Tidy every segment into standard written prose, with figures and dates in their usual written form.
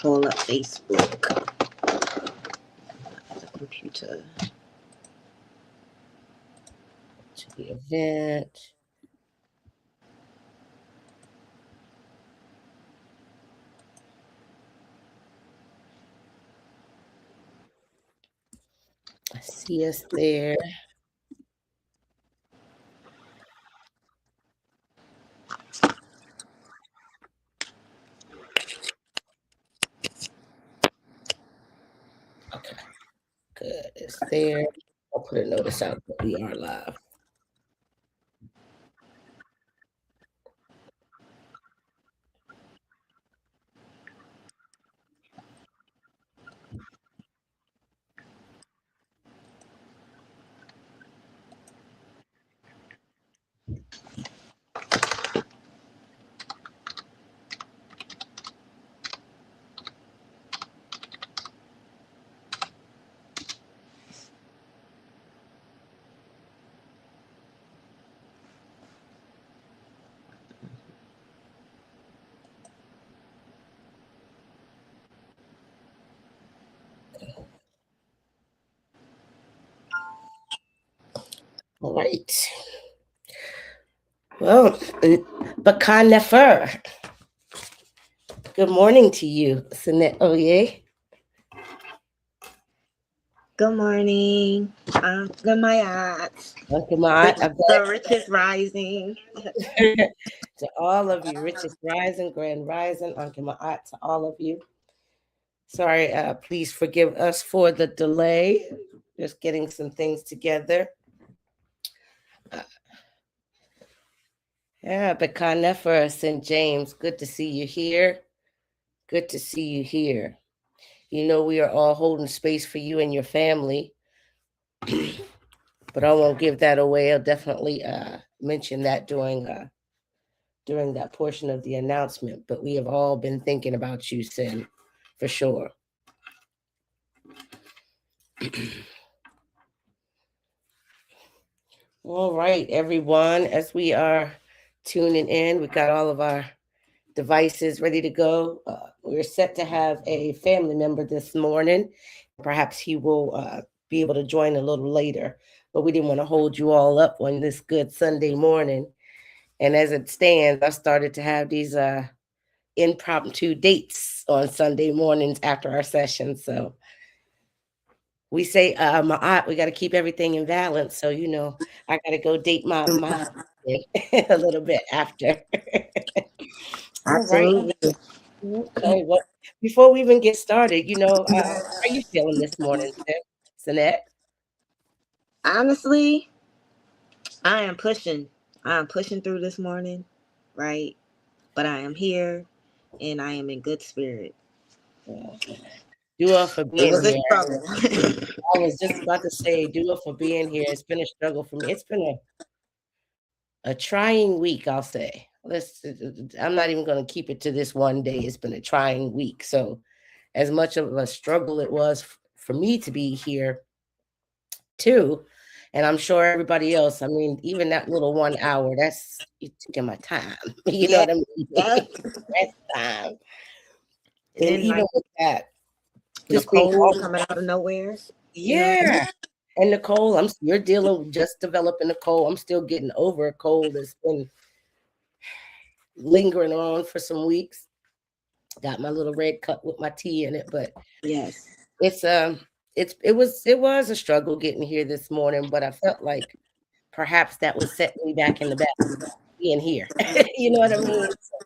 pull up Facebook. The computer. To the event. I see us there. Okay, good. It's there. I'll put a notice out that we are live. All right. Well, Bakan Nefer. Good morning to you, Sinette Oye. Good morning. Good Mayat. The richest rising. To all of you, richest rising, grand rising, Uncle Ma'at, to all of you. Sorry, please forgive us for the delay. Just getting some things together. Yeah, Bakan Nefer, St. James, good to see you here. Good to see you here. You know we are all holding space for you and your family. But I won't give that away. I'll definitely mention that during that portion of the announcement. But we have all been thinking about you, Sin, for sure. All right, everyone, as we are tuning in, we got all of our devices ready to go. We're set to have a family member this morning. Perhaps he will be able to join a little later, but we didn't want to hold you all up on this good Sunday morning. And as it stands, I started to have these impromptu dates on Sunday mornings after our session. So we say, we got to keep everything in balance. So, you know, I got to go date my a little bit after. Absolutely. Right. Okay. Well, before we even get started, you know, how are you feeling this morning, Sinette? Honestly, I am pushing. I'm pushing through this morning, right? But I am here and I am in good spirit. Dua for being here. Struggle. I was just about to say, Dua for being here. It's been a struggle for me. It's been a trying week, I'll say. I'm not even going to keep it to this one day. It's been a trying week. So as much of a struggle it was for me to be here too, and I'm sure everybody else, I mean, even that little 1 hour, that's taking my time. You know what I mean? That's time. And even with that, just cold coming out of nowhere. Yeah. You know? And Nicole, you're dealing just developing a cold. I'm still getting over a cold that's been lingering on for some weeks. Got my little red cup with my tea in it, but yes, it was a struggle getting here this morning, but I felt like perhaps that was setting me back in the back being here. You know what I mean? So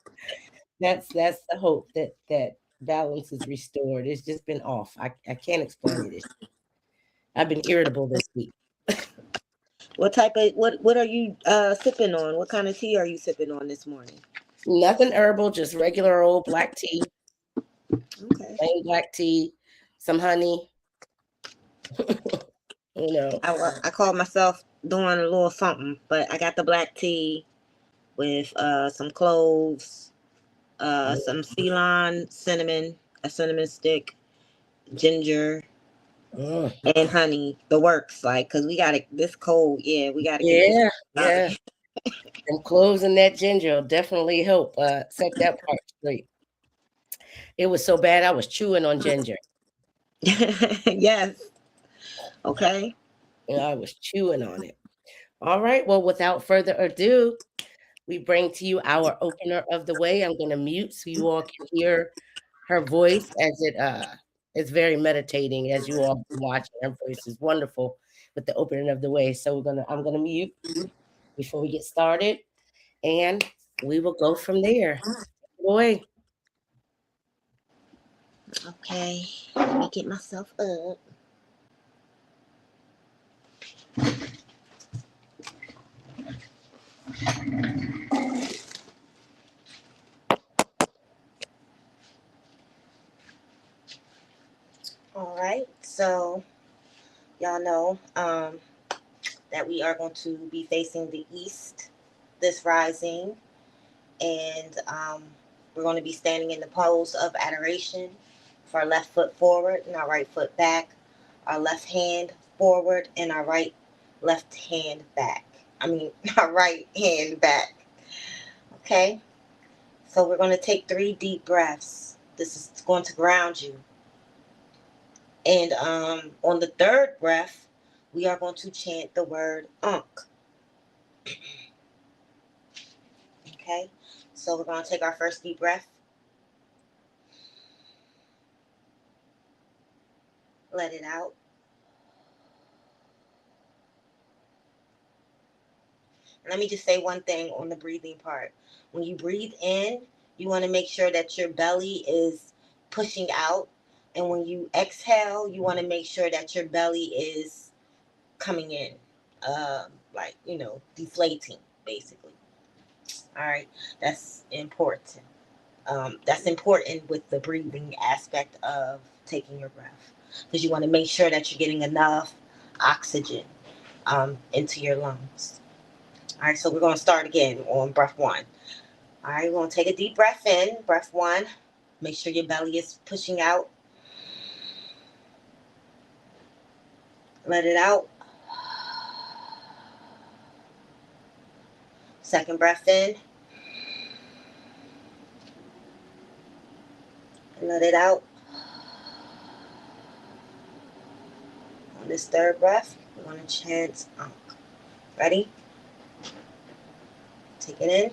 that's the hope that balance is restored. It's just been off. I can't explain it. I've been irritable this week. What are you sipping on? What kind of tea are you sipping on this morning? Nothing herbal, just regular old black tea. Okay. Plain black tea, some honey. You know. I call myself doing a little something, but I got the black tea with some cloves, some Ceylon cinnamon, a cinnamon stick, ginger, and honey. The works, like, cause we got it this cold. Yeah, we got to get this. And cloves and that ginger will definitely help set that part straight. It was so bad I was chewing on ginger. Yes. Okay. Yeah, I was chewing on it. All right. Well, without further ado, we bring to you our opener of the way. I'm going to mute so you all can hear her voice as it is very meditating as you all can watch. Her voice is wonderful with the opening of the way. So I'm gonna mute before we get started, and we will go from there. Boy, Okay. Let me get myself up. All right. So y'all know that we are going to be facing the east this rising, and we're going to be standing in the pose of adoration with our left foot forward and our right foot back, our left hand forward and our left hand back. Our right hand back. Okay? So we're going to take 3 deep breaths. This is going to ground you. And on the third breath, we are going to chant the word Ankh. Okay? So we're going to take our first deep breath. Let it out. And let me just say one thing on the breathing part. When you breathe in, you want to make sure that your belly is pushing out. And when you exhale, you want to make sure that your belly is coming in. Deflating, basically. All right. That's important. That's important with the breathing aspect of taking your breath. Because you want to make sure that you're getting enough oxygen into your lungs. All right, so we're going to start again on breath 1. All right, we're going to take a deep breath in. Breath 1. Make sure your belly is pushing out. Let it out. Second breath in. And let it out. On this third breath, we're going to chant Ankh. Ready? Take it in.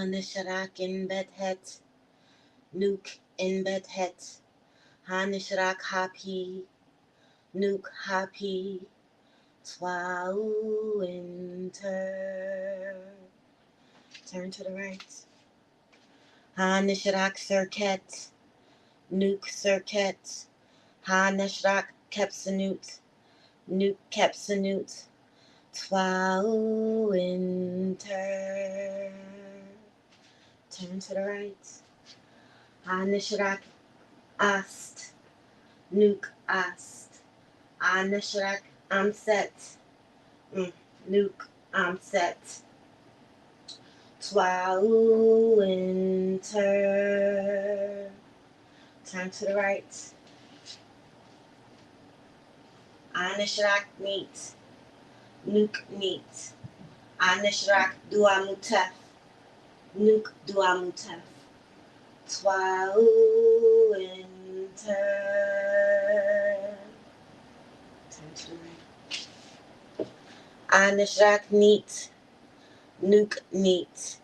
Nisharak in Bethet, Nuke in Bethet, Hanisharak Hapi, Nuke Hapi, Twau Inter. Turn to the right. Hanisharak Circuit, Nuke Circuit, Hanisharak Kepsanut, Nuke Kepsanut, Twau Inter. Turn to the right. Hanisharak Ast, Nuke Ast, Anishrak Amset, Nuke Amset, Twau Inter. Turn to the right. Anishrak Meet, Nuke Meet, Anishrak Dwa Mutef, Nuke Dwa Mutef, Twau Inter. Turn to the right. Anishrak Neat, Nuke Neat,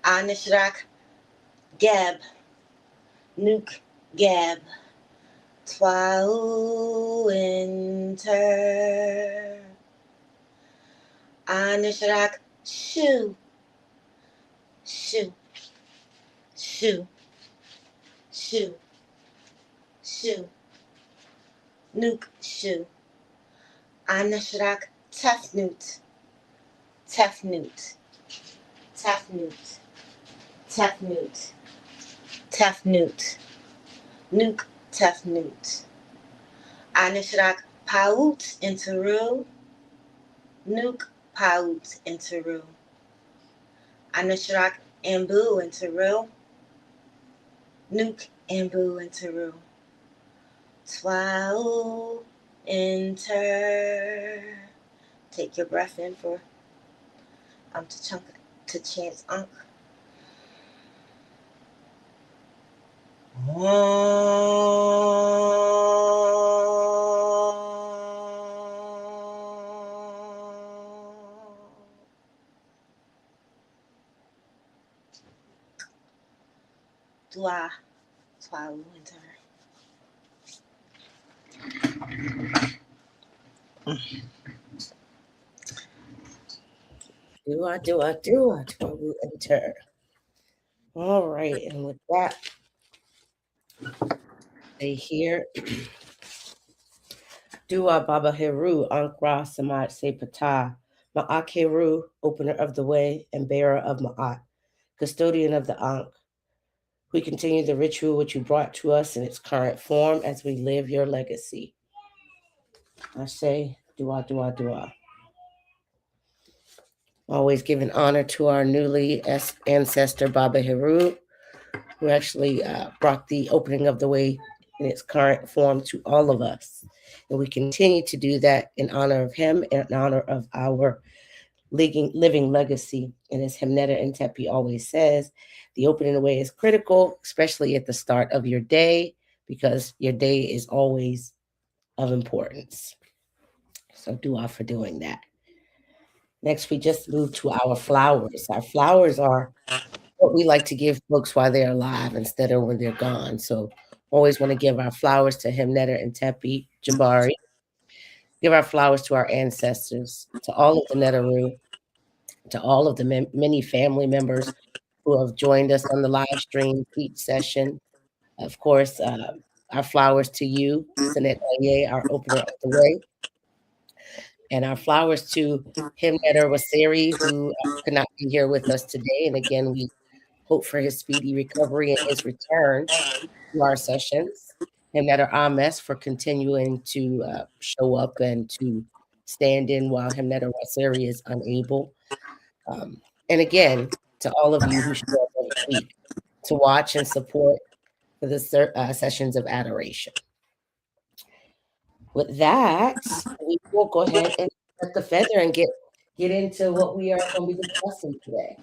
Anishrak Gab, Nuke Gab, Twau Inter. Anishrak Shoe, Shoe, Shoe, Shoe, Shoe, Nuke Shoe. Anishrak Tefnut, Tefnut, Tefnut, Tefnut, Tefnut, Nuke Tefnut. Anishrak Paut Interu, Nuke Paut and Teru. Anashrak and Boo and Teru. Nuke and Boo and Teru. Twau enter. Take your breath in for to chunk to chance unk. Dwa Twau enter. Do enter. All right, and with that, they hear Dwa Baba Heru Ankra Samad Sepata Ma'ak Heru, opener of the way and bearer of Ma'at, custodian of the Ankh. We continue the ritual which you brought to us in its current form as we live your legacy. I say, Dua. Always giving honor to our newly ancestor, Baba Heru, who actually brought the opening of the way in its current form to all of us. And we continue to do that in honor of him and in honor of our living legacy. And as Hemneta and Tepi always says, the opening of the way is critical, especially at the start of your day, because your day is always of importance. So dua for doing that. Next, we just move to our flowers. Our flowers are what we like to give folks while they're alive instead of when they're gone. So always want to give our flowers to Hemneta and Tepi Jabari. Give our flowers to our ancestors, to all of the Netaru, to all of the many family members who have joined us on the live stream each session. Of course, our flowers to you, Sinet Oye, our opener of the way. And our flowers to Hemneta Waseri, who could not be here with us today. And again, we hope for his speedy recovery and his return to our sessions. Hemneta Ames for continuing to show up and to stand in while Hemneta Waseri is unable. And again, to all of you who show up every week to watch and support for the sessions of adoration. With that, we will go ahead and set the feather and get into what we are going to be discussing today.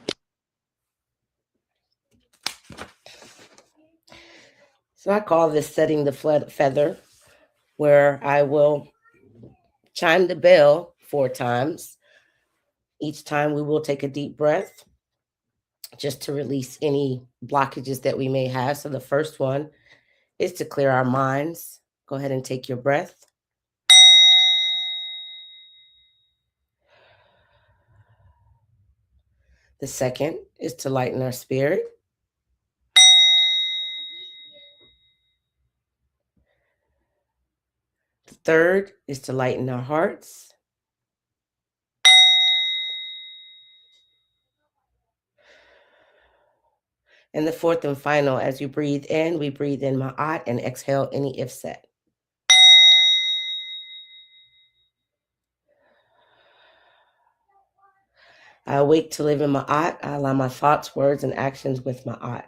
So I call this setting the feather, where I will chime the bell 4 times. Each time we will take a deep breath just to release any blockages that we may have. So the first one is to clear our minds. Go ahead and take your breath. The second is to lighten our spirit. The third is to lighten our hearts. And the fourth and final, as you breathe in, we breathe in Ma'at and exhale any ifset. I awake to live in Ma'at. I align my thoughts, words, and actions with Ma'at.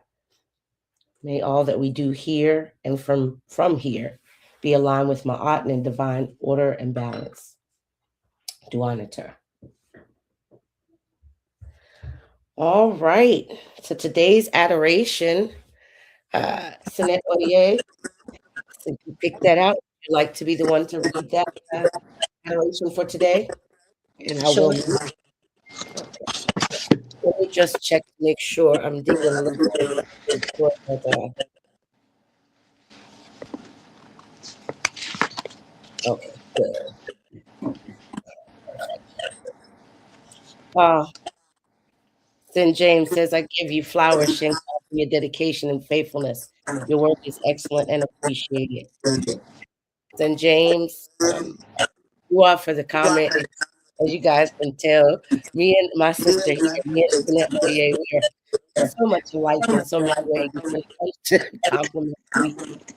May all that we do here and from here be aligned with Ma'at and in divine order and balance. Duanater. All right. So today's adoration, Sinet Oye, since you picked that out, would you like to be the one to read that adoration for today? And I will. Let me just check to make sure I'm digging a little bit. Okay, good. Then James says, I give you flowers, Shin, for your dedication and faithfulness. Your work is excellent and appreciated. Then James, you are for the comment. As you guys can tell, me and my sister here, me and Jeanette Boyer, we are so much alike in so many ways when it comes to compliments.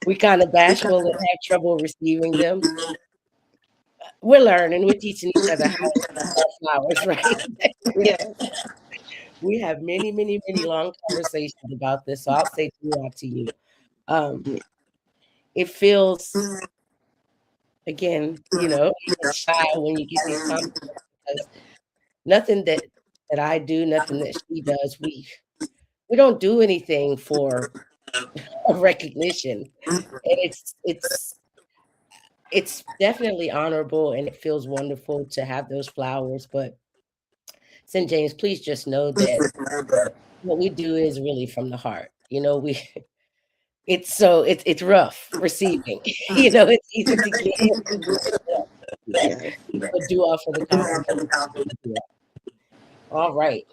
We kind of bashful and have trouble receiving them. we're learning, we're teaching each other how to grow flowers, right? Yeah. We have many, many, many long conversations about this. So I'll say to you, um, it feels, again, you get shy when you get these compliments because nothing that I do, nothing that she does, we don't do anything for recognition. And it's definitely honorable and it feels wonderful to have those flowers. But St. James, please just know that what we do is really from the heart. We it's rough receiving. It's easy to give, easy to get. Yeah. So do offer the compliment. All right.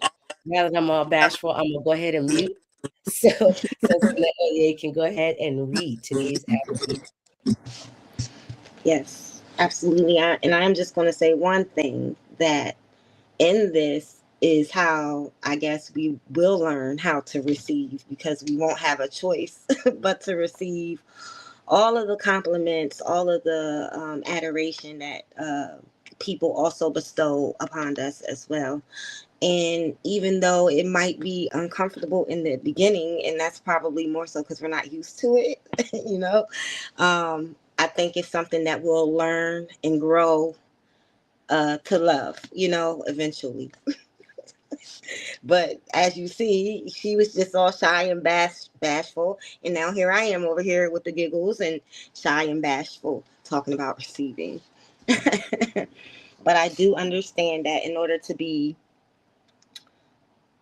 Now that I'm all bashful, I'm gonna go ahead and mute. So Elia can go ahead and read today's affirmation. Yes, absolutely. And I'm just going to say one thing, that in this is how I guess we will learn how to receive, because we won't have a choice but to receive all of the compliments, all of the adoration that people also bestow upon us as well. And even though it might be uncomfortable in the beginning, and that's probably more so because we're not used to it, I think it's something that we'll learn and grow to love, eventually. But as you see, she was just all shy and bashful. And now here I am over here with the giggles and shy and bashful talking about receiving. But I do understand that in order to be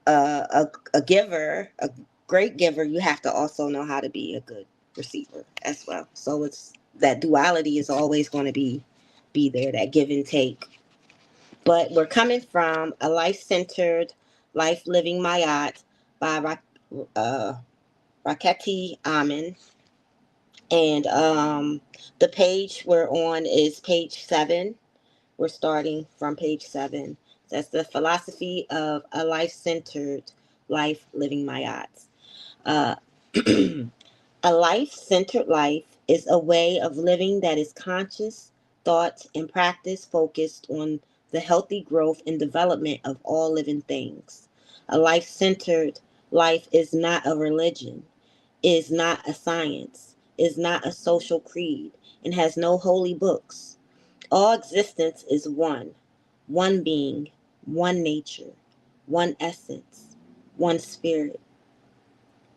a giver, a great giver, you have to also know how to be a good receiver as well. So it's that duality is always going to be there, that give and take. But we're coming from A Life-Centered Life Living Mayat by Raketi Amin. And the page we're on is page 7. We're starting from page 7. That's the philosophy of a life-centered life living Mayat. Uh, a life-centered life is a way of living that is conscious, thought, and practice focused on the healthy growth and development of all living things. A life-centered life is not a religion, is not a science, is not a social creed, and has no holy books. All existence is one being, one nature, one essence, one spirit.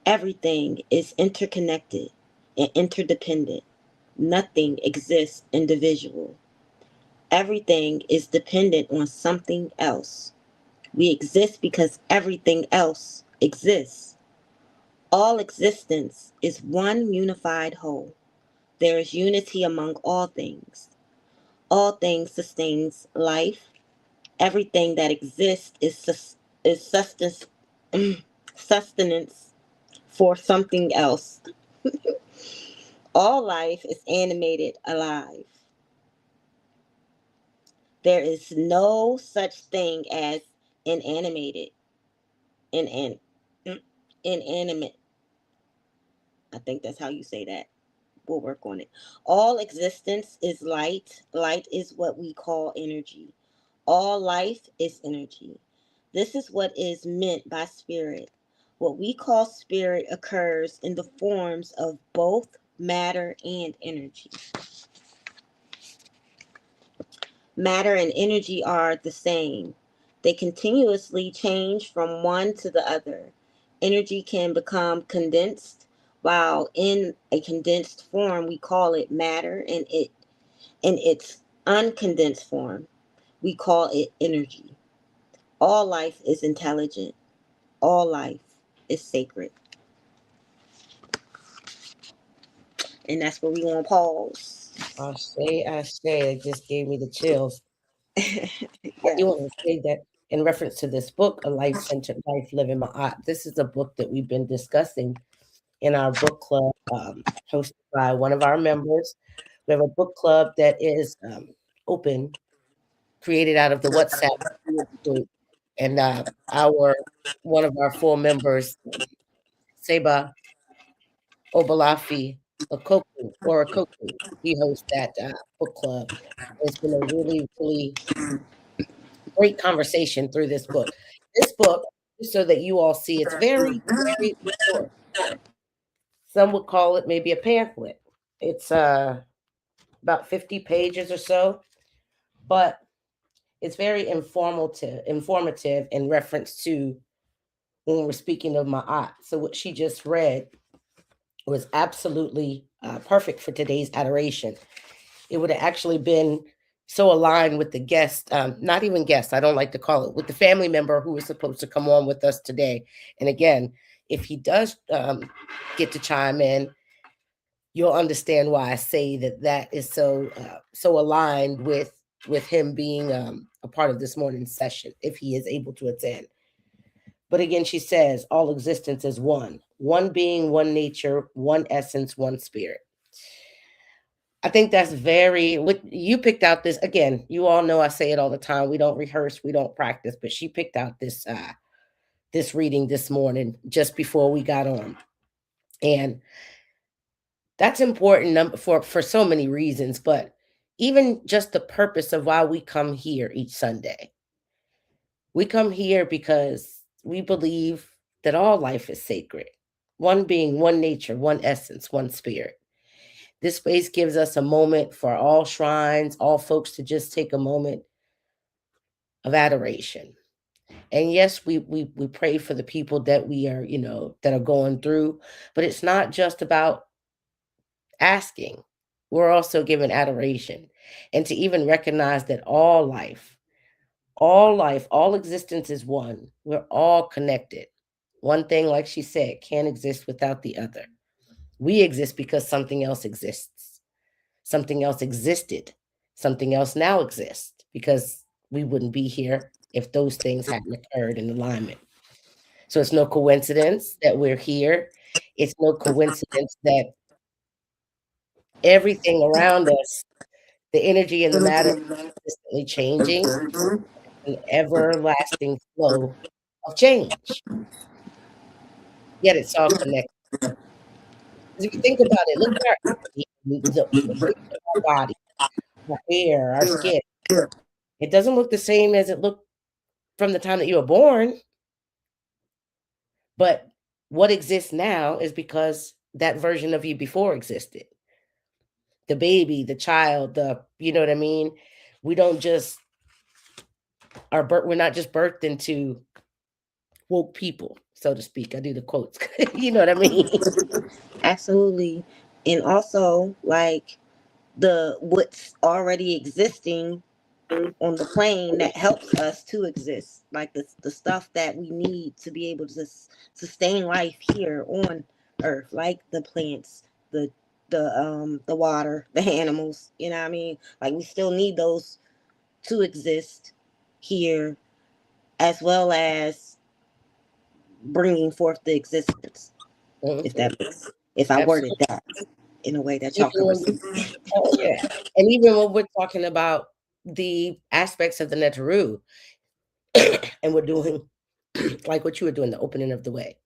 Everything is interconnected and interdependent. Nothing exists individual. Everything is dependent on something else. We exist because everything else exists. All existence is one unified whole. There is unity among all things. All things sustains life. Everything that exists is sustenance for something else. All life is animated, alive. There is no such thing as inanimated, inan, inanimate. I think that's how you say that. We'll work on it. All existence is light. Light is what we call energy. All life is energy. This is what is meant by spirit. What we call spirit occurs in the forms of both matter and energy. Matter and energy are the same. They continuously change from one to the other. Energy can become condensed, while in a condensed form we call it matter, and it in its uncondensed form we call it energy. All life is intelligent. All life is sacred. And that's where we want to pause. I say, it just gave me the chills. I do Yes. want to say that in reference to this book, A Life-Centered Life Living Ma'at, this is a book that we've been discussing in our book club, hosted by one of our members. We have a book club that is open, created out of the WhatsApp group, and our one of our full members, Seba Obalafi, a Koku or a Koku. He hosts that book club. It's been a really, really great conversation through this book. This book, just so that you all see, it's very, very short. Some would call it maybe a pamphlet. It's about 50 pages or so, but it's very informative in reference to when we're speaking of Ma'at. So what she just read was absolutely perfect for today's adoration. It would have actually been so aligned with the guest, not even guest, I don't like to call it, with the family member who was supposed to come on with us today. And again, if he does get to chime in, you'll understand why I say that that is so aligned with him being a part of this morning's session, if he is able to attend. But again, she says, all existence is one being, one nature, one essence, one spirit. I think that's very, what you picked out this, again, you all know I say it all the time. We don't rehearse, we don't practice, but she picked out this reading this morning just before we got on. And that's important for so many reasons, but even just the purpose of why we come here each Sunday. We come here because we believe that all life is sacred. One being, one nature, one essence, one spirit. This space gives us a moment for all shrines, all folks to just take a moment of adoration. And yes, we pray for the people that we are, that are going through, but it's not just about asking. We're also given adoration. And to even recognize that all life, all existence is one. We're all connected. One thing, like she said, can't exist without the other. We exist because something else exists. Something else existed. Something else now exists because we wouldn't be here if those things hadn't occurred in alignment. So it's no coincidence that we're here. It's no coincidence that everything around us, the energy and the matter is consistently changing, an everlasting flow of change. Yet it's all connected. Because if you think about it, look at our energy, the weight of our body, our hair, our skin. It doesn't look the same as it looked from the time that you were born. But what exists now is because that version of you before existed. The baby, the child, you know what I mean? We don't just we're not just birthed into woke people, so to speak. I do the quotes. You know what I mean? Absolutely. And also, like, the what's already existing on the plane that helps us to exist, like the stuff that we need to be able to sustain life here on earth, like the plants, the water, the animals, you know what I mean? Like, we still need those to exist here, as well as bringing forth the existence. If Mhm. that makes, if I worded Absolutely. that in a way that Even y'all can receive. oh, yeah. And even when we're talking about the aspects of the Net Hrw, and we're doing like what you were doing, the opening of the way.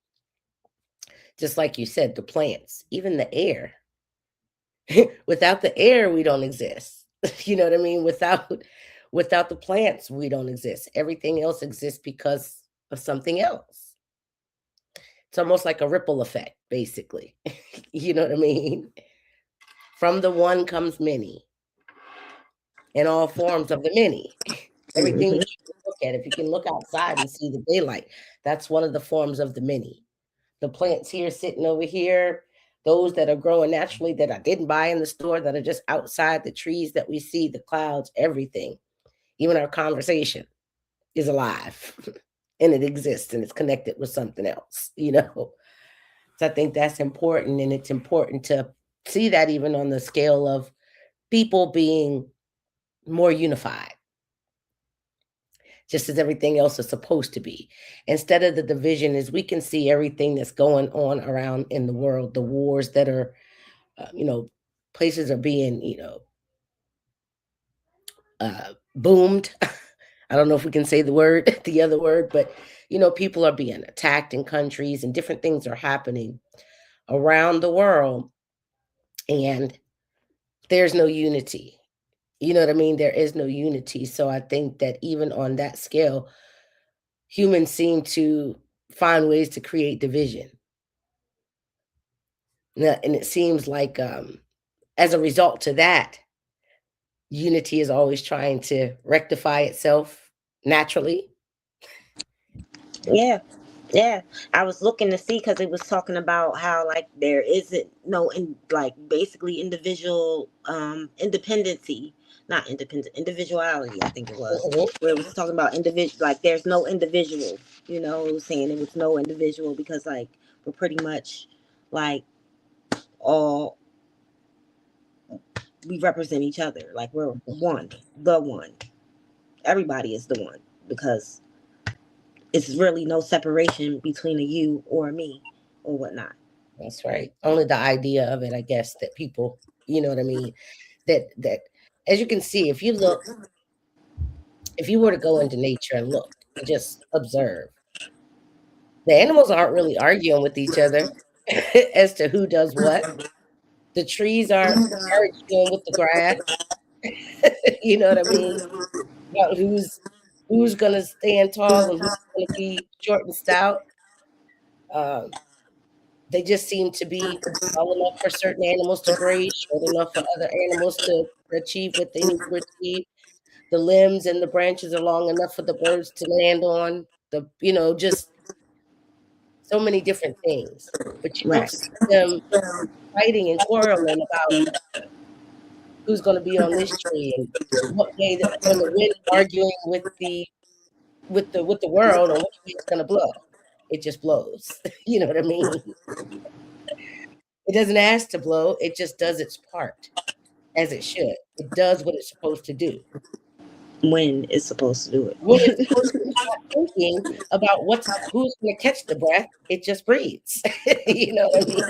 Just like you said, the plants, even the air. Without the air, we don't exist. You know what I mean? Without the plants, we don't exist. Everything else exists because of something else. It's almost like a ripple effect, basically. You know what I mean? From the one comes many, in all forms of the many. Everything Mhm. that you can look at, if you can look outside and see the daylight, that's one of the forms of the many. The plants here sitting over here, those that are growing naturally that I didn't buy in the store, that are just outside, the trees that we see, the clouds, everything, even our conversation is alive and it exists and it's connected with something else. So I think that's important. And it's important to see that even on the scale of people being more unified, just as everything else is supposed to be. Instead of the division, as we can see everything that's going on around in the world, the wars that are, places are being, boomed. I don't know if we can say the word, the other word, but, people are being attacked in countries and different things are happening around the world. and there's no unity. You know what I mean? There is no unity. So I think that even on that scale, humans seem to find ways to create division. And it seems like as a result to that, unity is always trying to rectify itself naturally. Yeah. Yeah, I was looking to see because it was talking about how like there isn't no in like basically individual independency, not independent individuality. I think it was Mhm. where it was talking about individual like there's no individual. It was saying it was no individual because like we're pretty much like all we represent each other. Like we're one, the one. Everybody is the one because it's really no separation between a you or a me or whatnot. That's right. Only the idea of it, I guess, that people, you know what I mean? That as you can see, if you were to go into nature and look and just observe, the animals aren't really arguing with each other as to who does what. The trees aren't arguing with the grass. You know what I mean? About who's gonna stand tall and who's gonna be short and stout. Um, they just seem to be tall enough for certain animals to graze, short enough for other animals to achieve what they need to achieve. The limbs and the branches are long enough for the birds to land on. Just so many different things. But you don't Right. see them fighting and quarreling about who's gonna be on this tree and what way when the wind arguing with the world on which way it's gonna blow. It just blows. You know what I mean? It doesn't ask to blow, it just does its part as it should. It does what it's supposed to do. When it's supposed to do When it's it. supposed to, it's not thinking about who's gonna catch the breath, it just breathes. You know what I mean?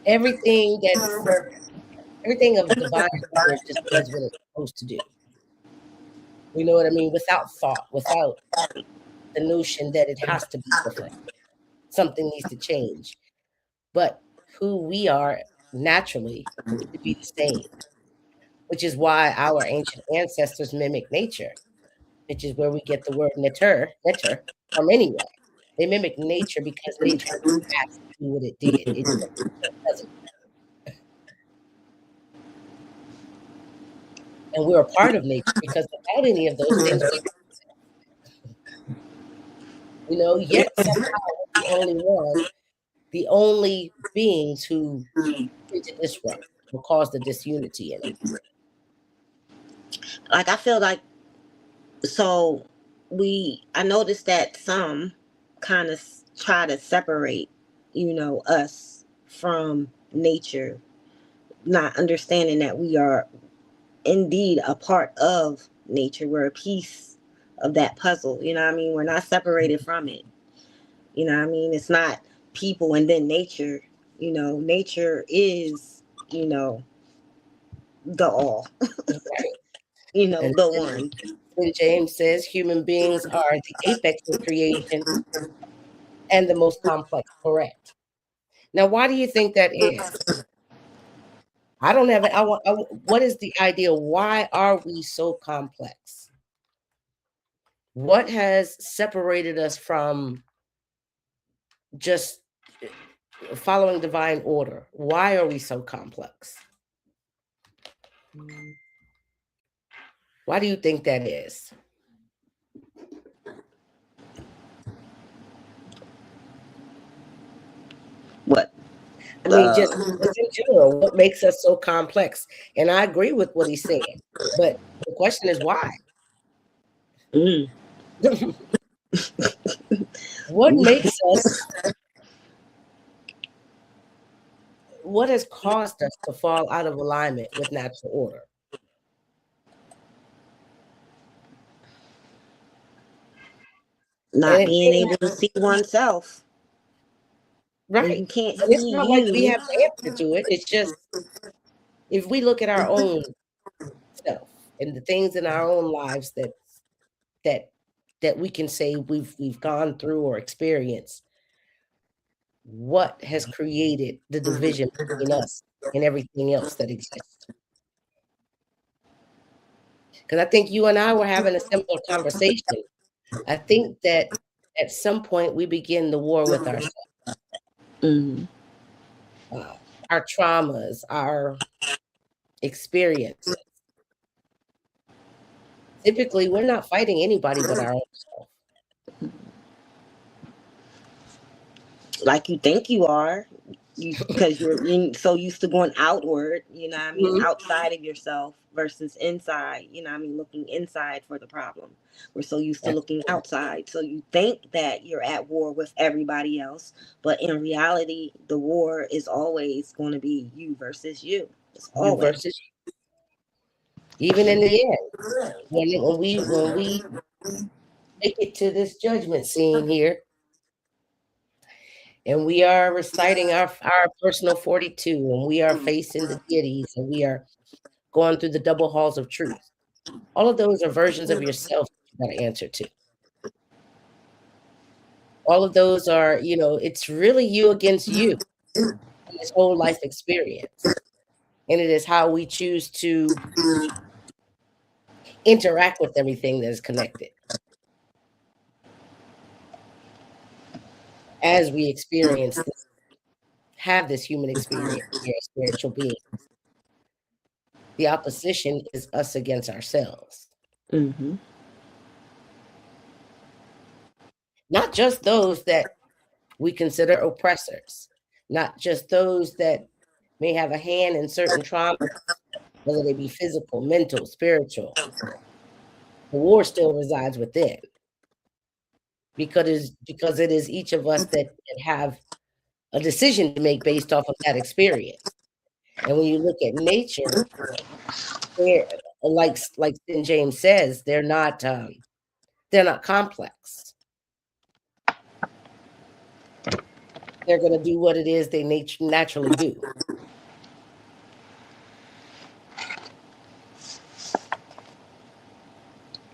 Everything that's everything of divine order just does what it's supposed to do. You know what I mean? Without thought, without the notion that it has to be perfect. Something needs to change. But who we are naturally is to be the same, which is why our ancient ancestors mimic nature, which is where we get the word netter from anyway. They mimic nature because nature has to do what it did. It doesn't. And we're a part of nature because without any of those things, yet somehow we're the only beings who to disrupt will cause the disunity in it. Like I feel like so I noticed that some kind of try to separate, us from nature, not understanding that we are indeed a part of nature. We're a piece of that puzzle. You know what I mean? We're not separated from it. You know what I mean? It's not people and then nature. Nature is, the all. Right. And The one. when James says human beings are the apex of creation and the most complex, correct. Now, why do you think that is? I don't have it. What is the idea? Why are we so complex? What has separated us from just following divine order? Why are we so complex? Why do you think that is? What? I mean, just in general, what makes us so complex? And I agree with what he's saying, but the question is why? Mm. What makes us? What has caused us to fall out of alignment with natural order? And Not being able to see oneself. When right, you can't and it's see not like we you. have the answer to it. It's just if we look at our own self and the things in our own lives that that we can say we've gone through or experienced, what has created the division between us and everything else that exists. Because I think you and I were having a similar conversation. I think that at some point we begin the war with ourselves, Mm-hmm. uh, our traumas, our experiences. Typically, we're not fighting anybody but our own self. Like you think you are, because you're so used to going outward, you know what I mean, Mhm. outside of yourself versus inside, you know what I mean, looking inside for the problem. We're so used to That's looking outside, so you think that you're at war with everybody else, but in reality the war is always going to be you versus you. It's you always. versus you. Even in the end, when we make it to this judgment scene here, and we are reciting our personal 42, and we are facing the deities, and we are going through the double halls of truth. All of those are versions of yourself that you got to answer to. All of those are, it's really you against you in this whole life experience. And it is how we choose to interact with everything that is connected as we experience this, have this human experience here as spiritual beings. The opposition is us against ourselves. Mm-hmm. Not just those that we consider oppressors, not just those that may have a hand in certain traumas, whether they be physical, mental, spiritual. The war still resides within, because it is each of us that have a decision to make based off of that experience. And when you look at nature, they're like St. James says, they're not complex. They're going to do what it is they naturally do.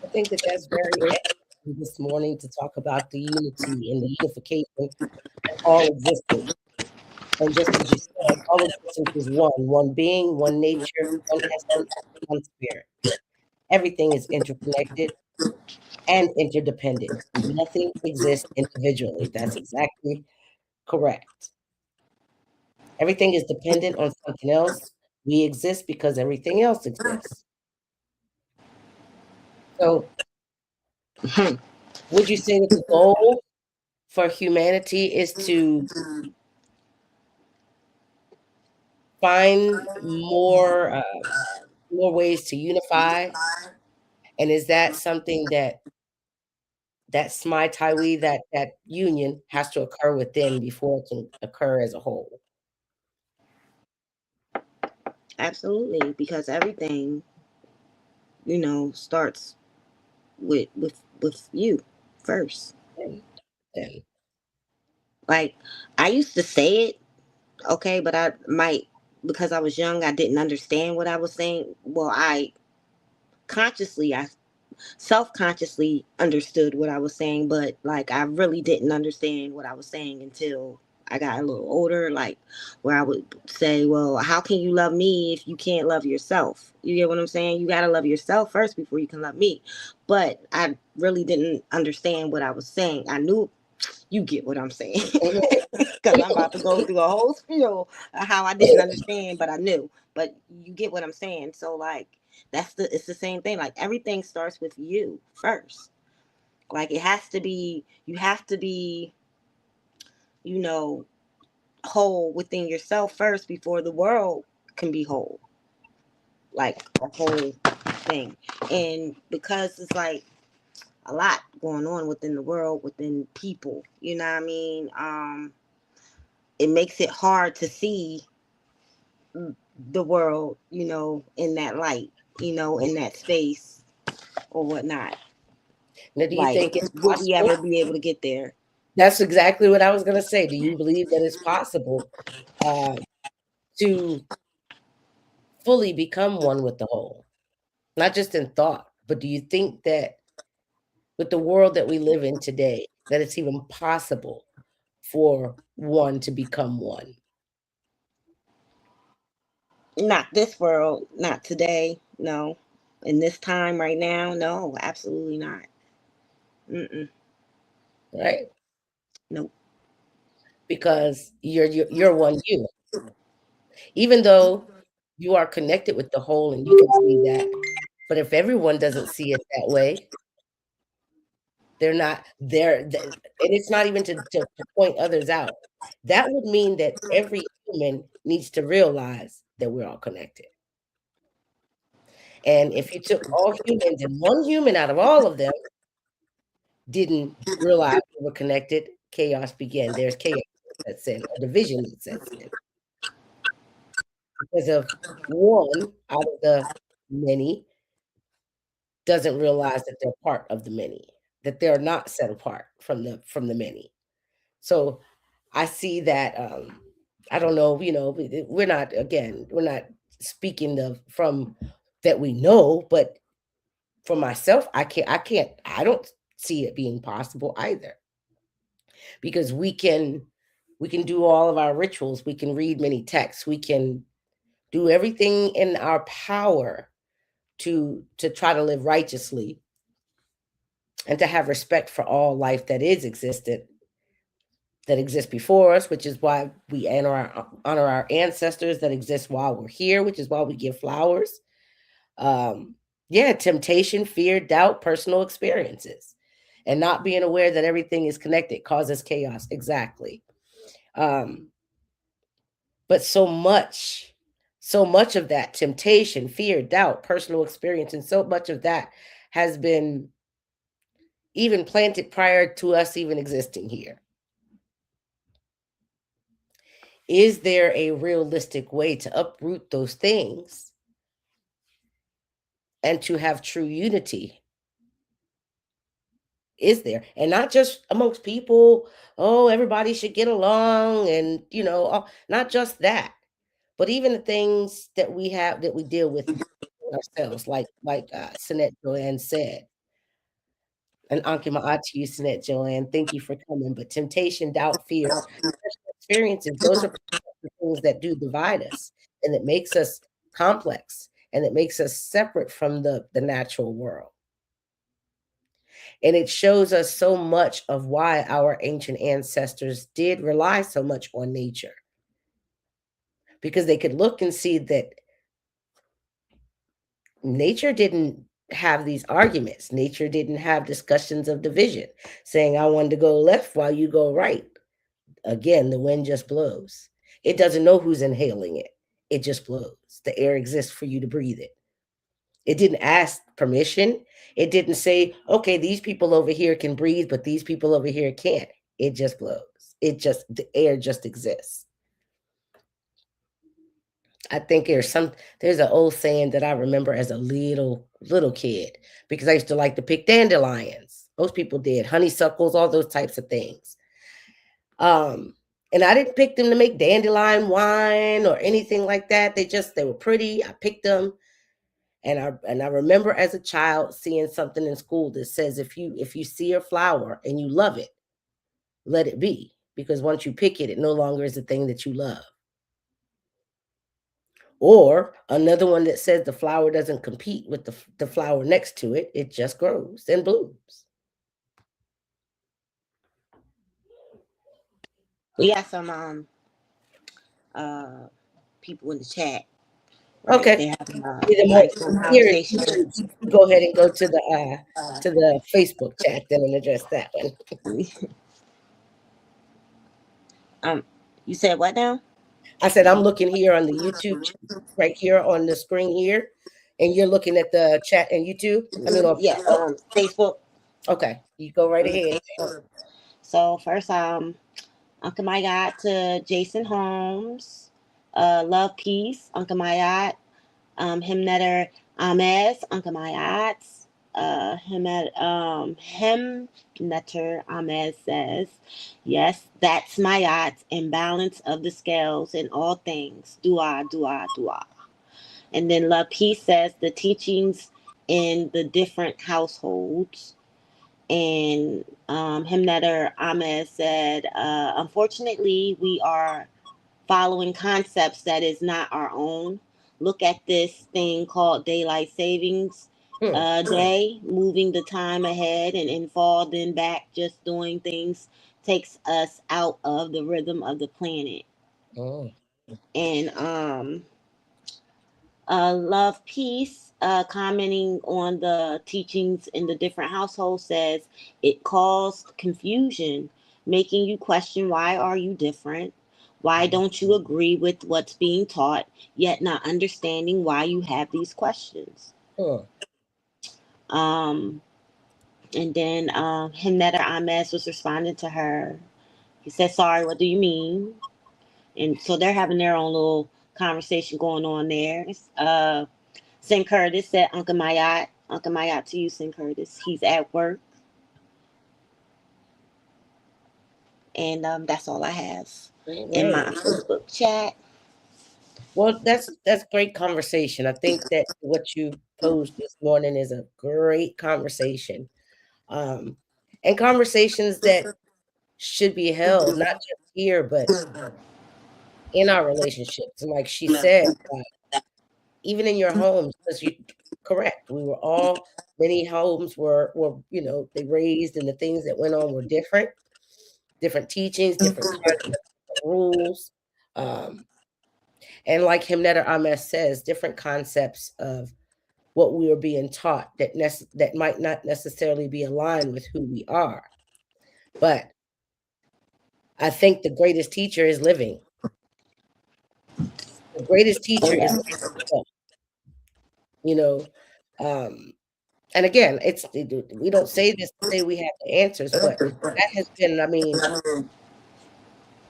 I think that that's very excellent this morning to talk about the unity and the unification of all existence. And just as you said, all existence is one being, one nature, one essence, one spirit. Everything is interconnected and interdependent. Nothing exists individually. That's exactly correct. Everything is dependent on something else. We exist because everything else exists. So, would you say that the goal for humanity is to find more ways to unify? And is that something that Smai Taiwi, that union has to occur within before it can occur as a whole? Absolutely, because everything, starts with you first. And, and Like, I used to say it, okay, but I might, because I was young, I didn't understand what I was saying. Well, I self-consciously understood what I was saying, but like I really didn't understand what I was saying until I got a little older, like where I would say, well, how can you love me if you can't love yourself? You get what I'm saying? You got to love yourself first before you can love me. But I really didn't understand what I was saying. I knew, you get what I'm saying. Because I'm about to go through a whole spiel of how I didn't understand, but I knew. But you get what I'm saying. So like it's the same thing. Like everything starts with you first. Like it has to be, you have to be, you know, whole within yourself first before the world can be whole. Like a whole thing. And because it's like a lot going on within the world, within people, you know what I mean? It makes it hard to see the world, in that light, in that space or whatnot. now, do you Like, think it's will we possible? ever be able to get there? That's exactly what I was going to say. Do you believe that it's possible uh, to fully become one with the whole? Not just in thought, but do you think that with the world that we live in today, that it's even possible for one to become one? Not this world, not today, no. In this time right now, no, absolutely not. Mm-mm, Right? nope. Because you're one you. Even though you are connected with the whole and you can see that. But if everyone doesn't see it that way, they're not there. And it's not even to point others out. That would mean that every human needs to realize that we're all connected. And if you took all humans and one human out of all of them didn't realize we were connected, chaos began. There's chaos that sets in, a division that sets in. Because of one out of the many doesn't realize that they're part of the many, that they're not set apart from the many. So I see that I don't know, we're not, again, we're not speaking from that we know, but for myself, I don't see it being possible either. Because we can do all of our rituals, we can read many texts, we can do everything in our power to try to live righteously and to have respect for all life that exists before us, which is why we honor our ancestors that exist while we're here, which is why we give flowers. Yeah, temptation, fear, doubt, personal experiences, and not being aware that everything is connected causes chaos. Exactly. Um, but so much of that temptation, fear, doubt, personal experience, and so much of that has been even planted prior to us even existing here. Is there a realistic way to uproot those things and to have true unity? Is there? And not just amongst people, oh, everybody should get along, and not just that, but even the things that we have that we deal with ourselves, like Sinette Joanne said. And Anki Ma'at to you, Sinette Joanne. Thank you for coming. But temptation, doubt, fear, personal experiences, those are the things that do divide us and that makes us complex and that makes us separate from the natural world. And it shows us so much of why our ancient ancestors did rely so much on nature. Because they could look and see that nature didn't have these arguments. Nature didn't have discussions of division, saying, I want to go left while you go right. Again, the wind just blows. It doesn't know who's inhaling it. It just blows. The air exists for you to breathe it. It didn't ask permission. It didn't say, okay, these people over here can breathe, but these people over here can't. It just blows. The air just exists. I think there's an old saying that I remember as a little kid, because I used to like to pick dandelions. Most people did, honeysuckles, all those types of things. And I didn't pick them to make dandelion wine or anything like that. They were pretty. I picked them. And I remember as a child seeing something in school that says if you see a flower and you love it, let it be. Because once you pick it, it no longer is the thing that you love. Or another one that says the flower doesn't compete with the flower next to it. It just grows and blooms. We got some people in the chat. Right? Okay. They having a Here, nice conversation. go ahead and go to the Facebook chat then and address that one. You said what now? I said I'm looking here on the YouTube right here on the screen here, and you're looking at the chat in YouTube. I mean, on Facebook. Okay, you go right ahead. So first, Uncle Mayat to Jason Holmes, love peace, Uncle Mayat, Himnetter Amez, Uncle Mayat, Himnetter Amez says, yes, that's Mayat, imbalance of the scales in all things, dua, dua, dua. And then Love Peace says the teachings in the different households. And Himnetter Ahmed said, unfortunately, we are following concepts that is not our own. Look at this thing called daylight savings day, moving the time ahead and in fall, then back, just doing things takes us out of the rhythm of the planet. Mm. And Love Peace, commenting on the teachings in the different households, says it caused confusion, making you question why are you different? Why don't you agree with what's being taught, yet not understanding why you have these questions? Mm. Um, and then Himneta Ahmed was responding to her. He said, sorry, what do you mean? And so they're having their own little conversation going on there. St. Curtis said, Uncle Mayat to you, St. Curtis. He's at work. And that's all I have in my Right. Facebook chat. Well, that's great conversation. I think that what you posed this morning is a great conversation. Um, and conversations that should be held not just here, but in our relationships. And like she said, even in your homes, because you correct, we were all many homes were they raised and the things that went on were different teachings, different concepts, different rules. Um, and like Himnetter Ahmed says, different concepts of what we are being taught that might not necessarily be aligned with who we are. But I think the greatest teacher is living. The greatest Oh, teacher is yeah. life, you know. Um, and again, we don't say this to say we have the answers, but that has been, I mean,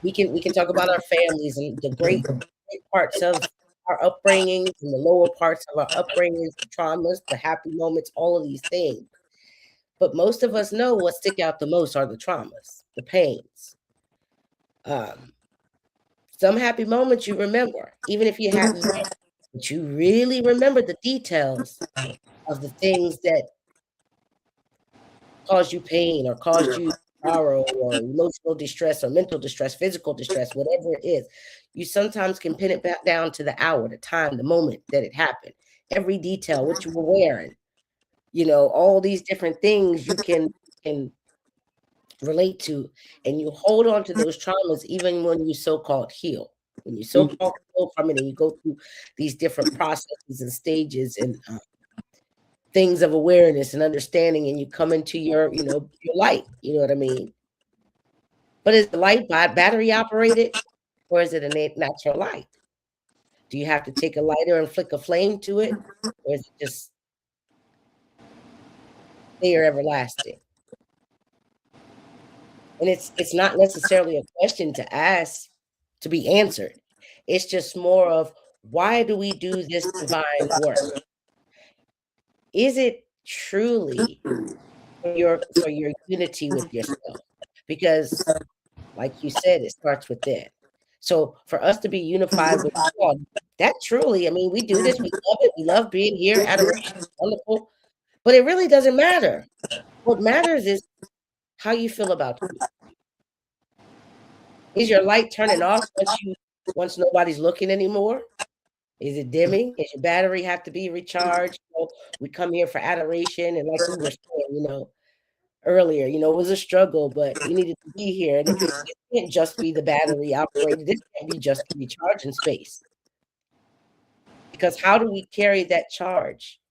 we can talk about our families and the great parts of our upbringings and the lower parts of our upbringings, the traumas, the happy moments, all of these things. But most of us know what stick out the most are the traumas, the pains. Um, some happy moments you remember, even if you had many, but you really remember the details of the things that caused you pain or caused you sorrow or emotional distress or mental distress, physical distress, whatever it is. You sometimes can pin it back down to the hour, the time, the moment that it happened, every detail, what you were wearing, all these different things you can relate to, and you hold on to those traumas even when you so-called heal. When you so-called heal from it and you go through these different processes and stages and things of awareness and understanding, and you come into your light, you know what I mean? But is the light battery operated, or is it a natural light? Do you have to take a lighter and flick a flame to it, or is it just there everlasting? And it's not necessarily a question to ask to be answered. It's just more of, why do we do this divine work? Is it truly for your unity with yourself? Because like you said, it starts within. So for us to be unified with God, that truly, I mean, we do this, we love it, we love being here, adoration is wonderful, but it really doesn't matter. What matters is how you feel about you. Is your light turning off once nobody's looking anymore? Is it dimming? Does your battery have to be recharged? We come here for adoration, and like we were saying, earlier, it was a struggle, but we needed to be here. And it can't just be the battery operated. This can't be just the recharging space. Because how do we carry that charge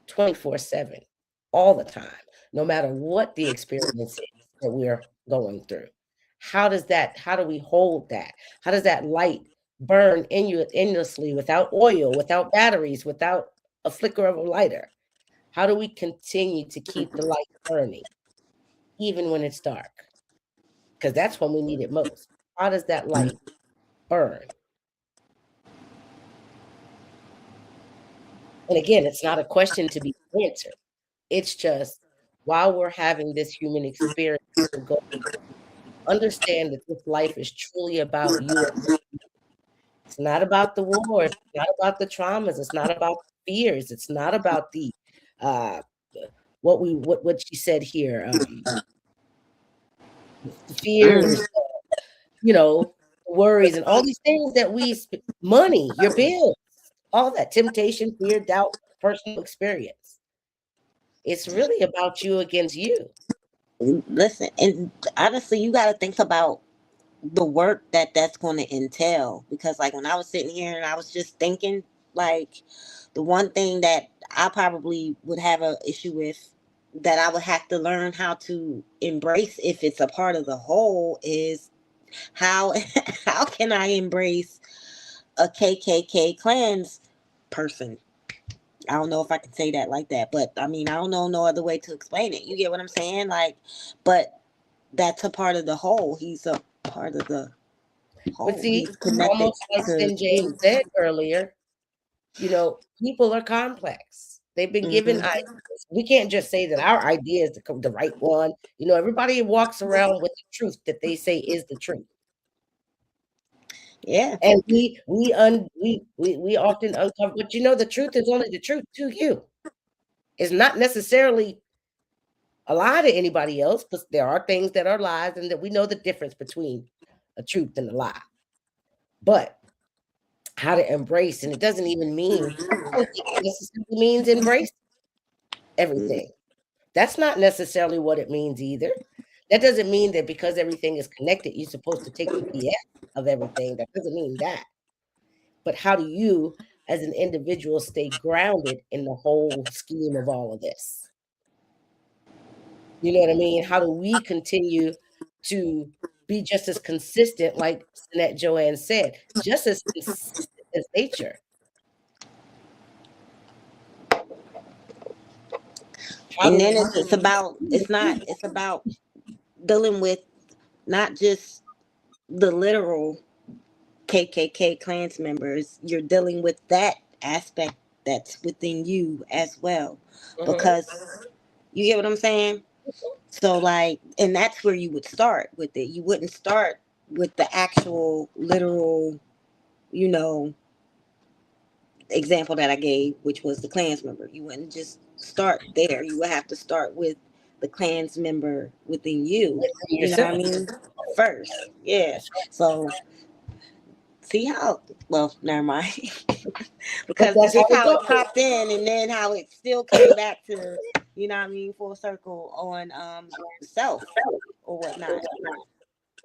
24/7, all the time, no matter what the experience is that we're going through? How do we hold that? How does that light burn in you endlessly without oil, without batteries, without a flicker of a lighter? How do we continue to keep the light burning, even when it's dark? Because that's when we need it most. How does that light burn? And again, it's not a question to be answered. It's just, while we're having this human experience, we're going to understand that this life is truly about you. It's not about the war. It's not about the traumas. It's not about the fears. It's not about the uh, what she said here, the Mm. fears, you know, worries, and all these things that money, your bills, all that temptation, fear, doubt, personal experience. It's really about you against you. Listen, and honestly, you got to think about the work that that's going to entail, because like when I was sitting here and I was just thinking, like, the one thing that I probably would have a issue with, that I would have to learn how to embrace if it's a part of the whole, is how how can I embrace a KKK clans person? I don't know if I can say that like that, but I mean, I don't know no other way to explain it. You get what I'm saying? Like, but that's a part of the whole. He's a part of the But whole. see, He's connected almost like to Sin James you. said earlier, people are complex. They've been given Hmm. ideas. We can't just say that our idea is the right one. Everybody walks around with the truth that they say is the truth. Yeah. And we often uncover, but the truth is only the truth to you. It's not necessarily a lie to anybody else, because there are things that are lies, and that we know the difference between a truth and a lie. But how to embrace, and it doesn't even mean, I don't think it necessarily means embrace everything. That's not necessarily what it means either. That doesn't mean that because everything is connected, you're supposed to take the BS of everything. That doesn't mean that. But how do you, as an individual, stay grounded in the whole scheme of all of this? You know what I mean? How do we continue to be just as consistent, like Sinette Joanne said, just as consistent as nature? How And do then we it's about, it's about dealing with not just the literal KKK clans members. You're dealing with that aspect that's within you as well, Mhm. because you get what I'm saying. So like, and that's where you would start with it. You wouldn't start with the actual literal, you know, example that I gave, which was the clans member. You wouldn't just start there. You would have to start with the clans member within you. Within You know what I yourself? mean? First. Yeah. That's right. So see how, well, never mind. But Because that's how just it how it goes. popped in and then how it still came back to, you know what I mean, full circle on self or whatnot.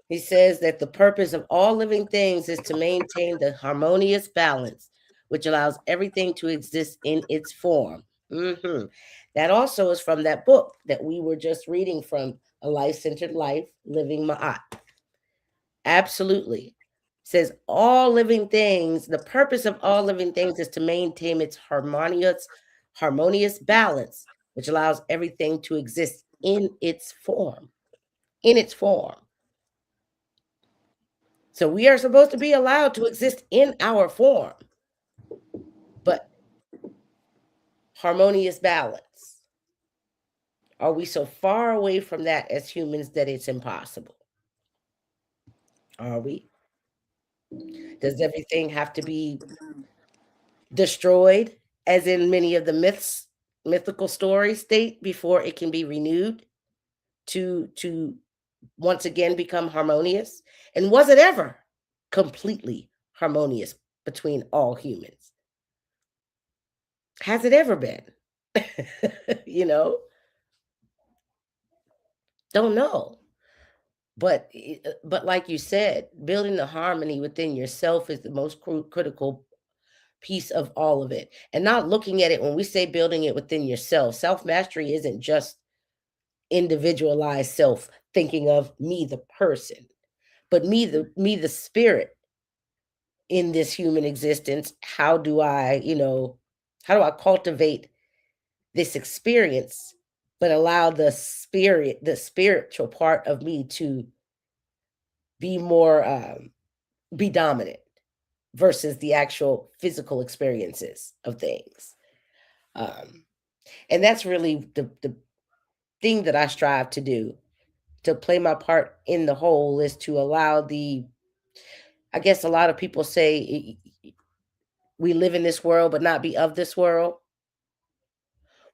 He says that the purpose of all living things is to maintain the harmonious balance, which allows everything to exist in its form. That also is from that book that we were just reading from, A Life Centered Life, Living Ma'at. Absolutely. Says all living things, the purpose of all living things is to maintain its harmonious balance, which allows everything to exist in its form. In its form. So we are supposed to be allowed to exist in our form, but harmonious balance. Are we so far away from that as humans that it's impossible? Are we? Does everything have to be destroyed, as in many of the mythical stories state, before it can be renewed to once again become harmonious? And was it ever completely harmonious between all humans? Has it ever been? you know, don't know. But like you said, building the harmony within yourself is the most critical piece of all of it. And not looking at it, when we say building it within yourself, self mastery isn't just individualized self, thinking of me the person, but me the spirit in this human existence. How do I cultivate this experience, but allow the spiritual part of me to be more be dominant versus the actual physical experiences of things. um and that's really the thing that I strive to do, to play my part in the whole, is to allow I guess a lot of people say we live in this world but not be of this world.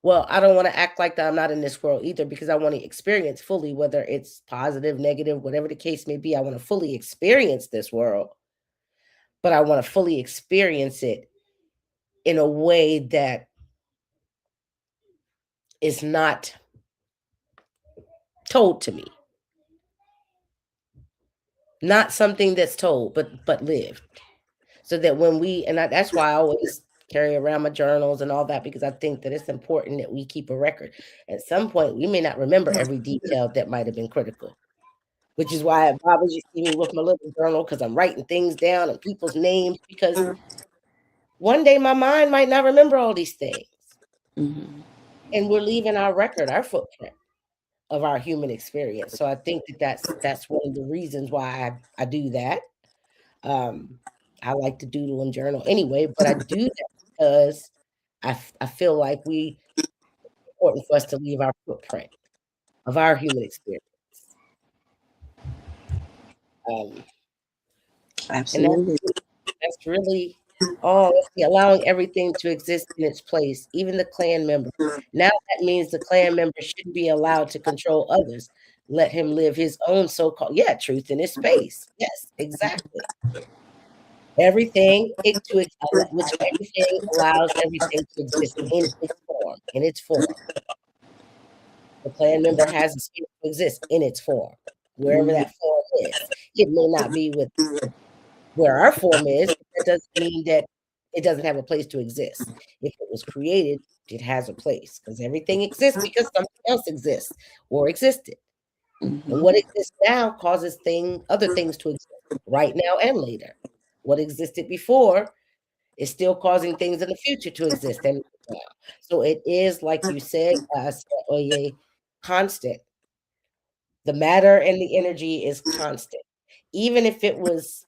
Well, I don't want to act like that I'm not in this world either, because I want to experience fully, whether it's positive, negative, whatever the case may be. I want to fully experience this world, but I want to fully experience it in a way that is not told to me, not something that's told, but lived. So that when we, and that's why I always carry around my journals and all that, because I think that it's important that we keep a record. At some point, we may not remember every detail that might have been critical, which is why it bothers you see me with my little journal, because I'm writing things down and people's names, because one day my mind might not remember all these things. Mm-hmm. And we're leaving our record, our footprint of our human experience. So I think that that's one of the reasons why I do that. Um, I like to doodle and journal anyway, but I do that because I feel like it's important for us to leave our footprint of our human experience. Um, and Absolutely. that's really all. Let's see, allowing everything to exist in its place, even the clan member. Now that means the clan member shouldn't be allowed to control others. Let him live his own so-called, yeah, truth in his space. Yes, exactly. Everything which everything allows everything to exist in its form, in its form. The clan member has a space to exist in its form, wherever Mm-hmm. that form is. It may not be with where our form is, but that doesn't mean that it doesn't have a place to exist. If it was created, it has a place, because everything exists because something else exists or existed. And Mm-hmm. what exists now causes other things to exist right now and later. What existed before is still causing things in the future to exist. And so it is, like you said, Oye, constant. The matter and the energy is constant. Even if it was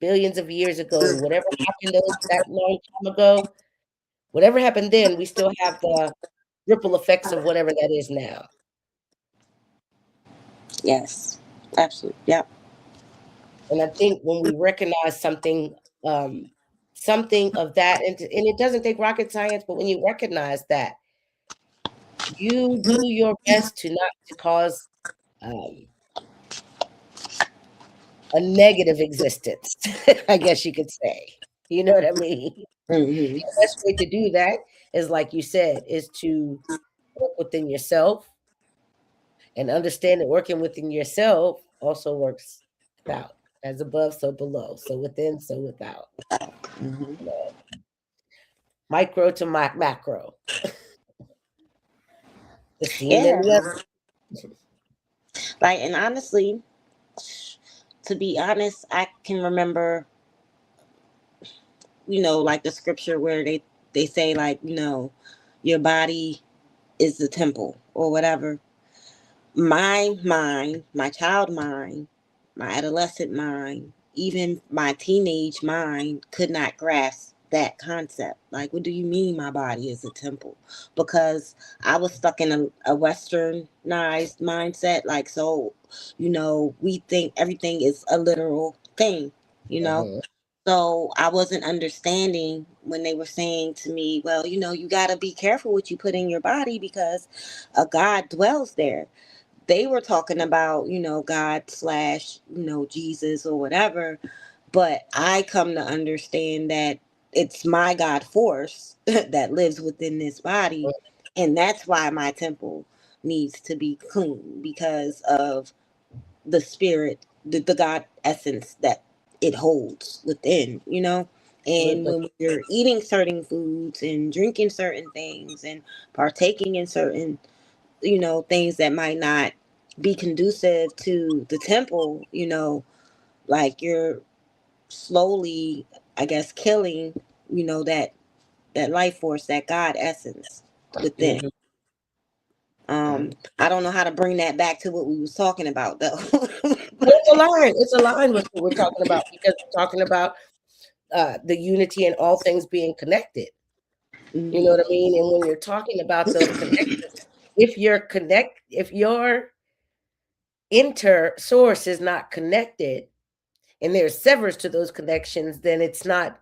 billions of years ago, whatever happened that long time ago, whatever happened then, we still have the ripple effects of whatever that is now. Yes. Absolutely. Yep. And I think when we recognize um, something of that, and it doesn't take rocket science, but when you recognize that, you do your best to not to cause um, a negative existence, I guess you could say. You know what I mean? Mm-hmm. The best way to do that is, like you said, is to work within yourself and understand that working within yourself also works without. As above, so below. So within, so without. Mm-hmm. You know, micro to macro. The seen and Yeah. the other. Like, and honestly, to be honest, I can remember, like the scripture where they say, like, your body is the temple or whatever. My mind, my child mind, my adolescent mind, even my teenage mind could not grasp that concept. Like, what do you mean my body is a temple? Because I was stuck in a westernized mindset. Like, so, we think everything is a literal thing, you know? Mhm. So I wasn't understanding when they were saying to me, well, you got to be careful what you put in your body because a God dwells there. They were talking about, God slash, Jesus or whatever. But I come to understand that it's my God force that lives within this body. And that's why my temple needs to be clean because of the spirit, the God essence that it holds within. And Absolutely. when you're eating certain foods and drinking certain things and partaking in certain, things that might not be conducive to the temple, like you're slowly, I guess, killing, that life force, that God essence within. Mhm. Um, Mhm. I don't know how to bring that back to what we was talking about though. Well, it's aligned. It's aligned with what we're talking about, because we're talking about the unity and all things being connected. You know Mhm. what I mean? And when you're talking about those connections, if your inter source is not connected, and there's severs to those connections, then it's not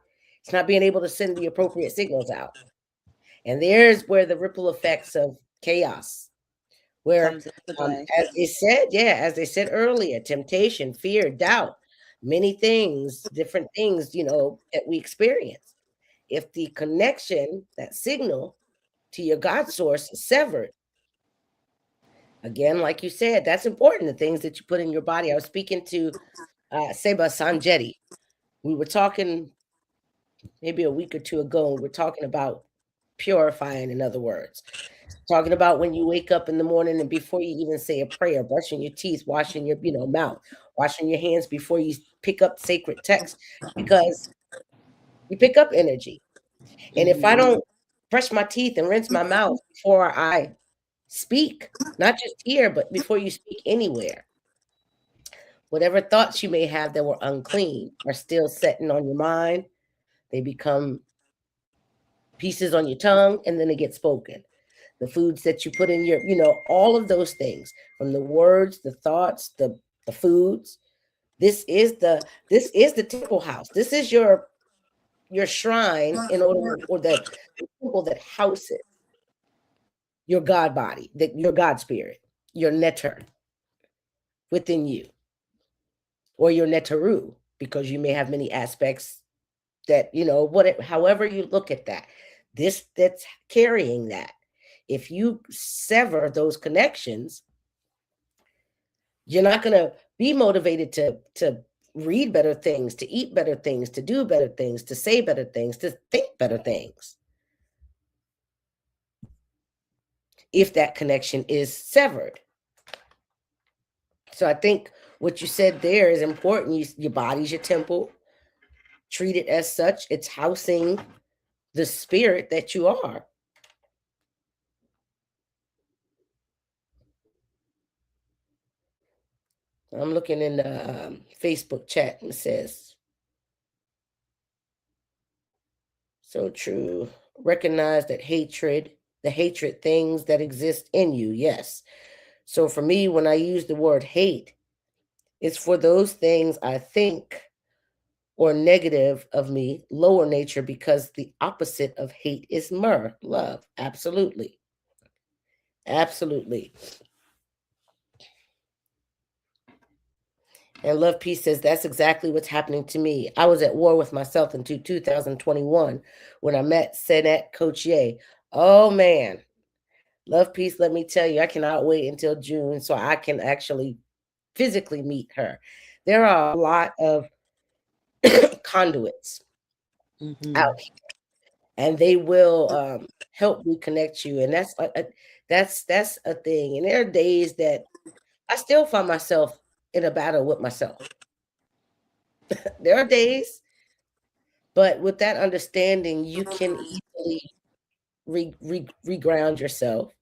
being able to send the appropriate signals out. And there's where the ripple effects of chaos, where, Comes into play. as they said, yeah, as they said earlier, temptation, fear, doubt, many things, different things, that we experience. If the connection, that signal to your God source is severed, again, like you said, that's important. The things that you put in your body. I was speaking to Seba Sanjetti. We were talking maybe a week or two ago, and we're talking about purifying, in other words. Talking about when you wake up in the morning and before you even say a prayer, brushing your teeth, washing your mouth, washing your hands before you pick up sacred text, because you pick up energy. And if I don't brush my teeth and rinse my mouth before I speak, not just here, but before you speak anywhere, whatever thoughts you may have that were unclean are still setting on your mind. They become pieces on your tongue, and then they get spoken. The foods that you put in your, all of those things, from the words, the thoughts, the foods. This is the temple house. This is your shrine, in order, or the temple that houses your God body, your God spirit, your netter within you, or your neteru, because you may have many aspects that, however you look at that, that's carrying that. If you sever those connections, you're not going to be motivated to read better things, to eat better things, to do better things, to say better things, to think better things, if that connection is severed. So I think what you said there is important. Your body's your temple. Treat it as such. It's housing the spirit that you are. I'm looking in the Facebook chat, and it says, so true. Recognize that the hatred things that exist in you. Yes. So for me, when I use the word hate, it's for those things I think or negative of me, lower nature, because the opposite of hate is love. Absolutely. Absolutely. And Love Peace says, that's exactly what's happening to me. I was at war with myself in 2021 when I met Senet Cochier. Oh, man. Love Peace, let me tell you, I cannot wait until June so I can actually physically meet her. There are a lot of conduits out here, and they will help reconnect you. And that's a thing. And there are days that I still find myself in a battle with myself. There are days, but with that understanding, you can easily reground yourself.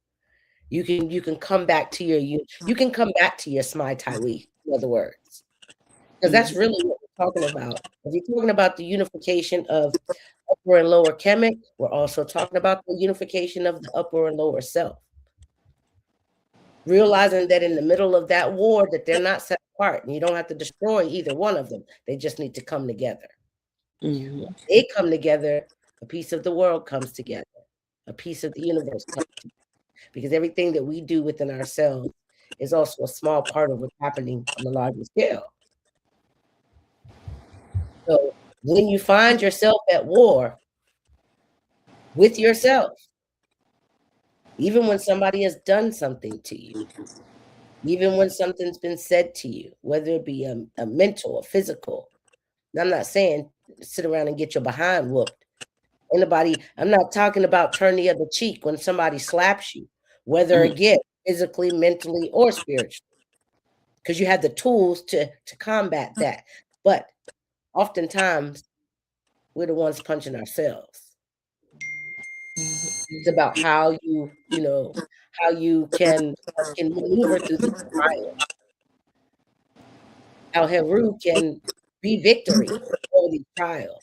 You can come back to you can come back to your Smai Taiwi, in other words, because that's really what we're talking about. If you're talking about the unification of upper and lower Kemet, we're also talking about the unification of the upper and lower self. Realizing that in the middle of that war, that they're not set apart, and you don't have to destroy either one of them. They just need to come together. When they come together, a piece of the world comes together. A piece of the universe comes together. Because everything that we do within ourselves is also a small part of what's happening on the larger scale. So when you find yourself at war with yourself, even when somebody has done something to you, even when something's been said to you, whether it be a mental or physical, I'm not saying sit around and get your behind whooped. I'm not talking about turn the other cheek when somebody slaps you, whether again, physically, mentally, or spiritually, because you have the tools to combat that. But oftentimes we're the ones punching ourselves. It's about how how you can maneuver through these trials. How Heru can be victory over these trials.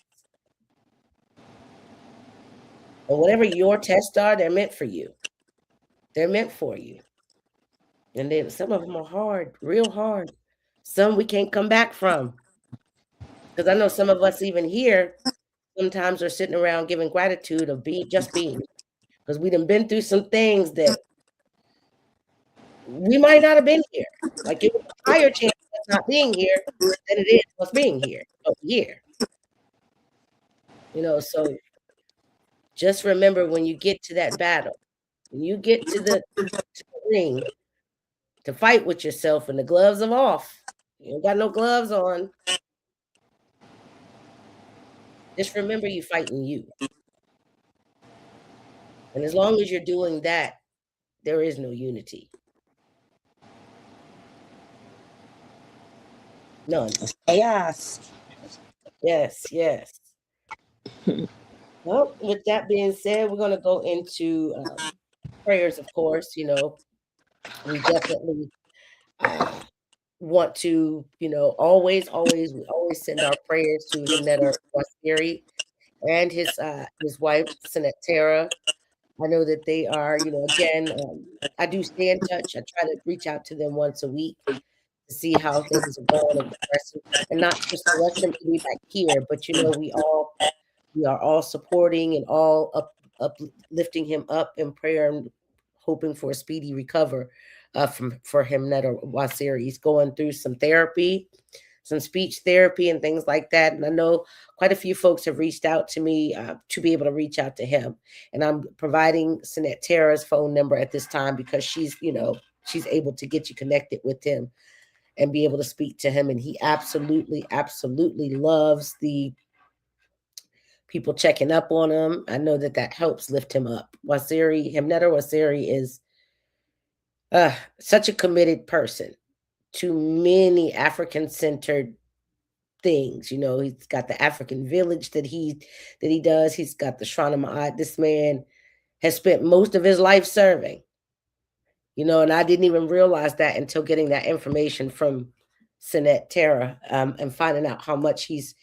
And whatever your tests are, they're meant for you. They're meant for you. And then some of them are hard, real hard. Some we can't come back from. Because I know some of us even here sometimes are sitting around giving gratitude of just being. because we done been through some things that we might not have been here. Like it was a higher chance of us not being here than it is of us being here. But here, so just remember when you get to that battle, when you get to the ring to fight with yourself and the gloves are off, you ain't got no gloves on. Just remember you fighting you. And as long as you're doing that, there is no unity. None. Chaos. Yes. Well, with that being said, we're going to go into prayers, of course. We definitely want to, always send our prayers to Himnetta Wasiri and his wife, Sinette Tara. I know that they are, again, I do stay in touch. I try to reach out to them once a week to see how things are going and progressing, and not just to rush them to be back here, but we are all supporting and all uplifting him up in prayer and hoping for a speedy recover for Himnetta Wasiri. He's going through some therapy, some speech therapy and things like that. And I know quite a few folks have reached out to me to be able to reach out to him. And I'm providing Sinette Tara's phone number at this time because she's able to get you connected with him and be able to speak to him. And he absolutely loves the people checking up on him. I know that helps lift him up. Himnetta Wasiri is such a committed person to many African-centered things. He's got the African village that he does. He's got the Shrine of Ma'at. This man has spent most of his life serving. And I didn't even realize that until getting that information from Sinette Tara and finding out how much he's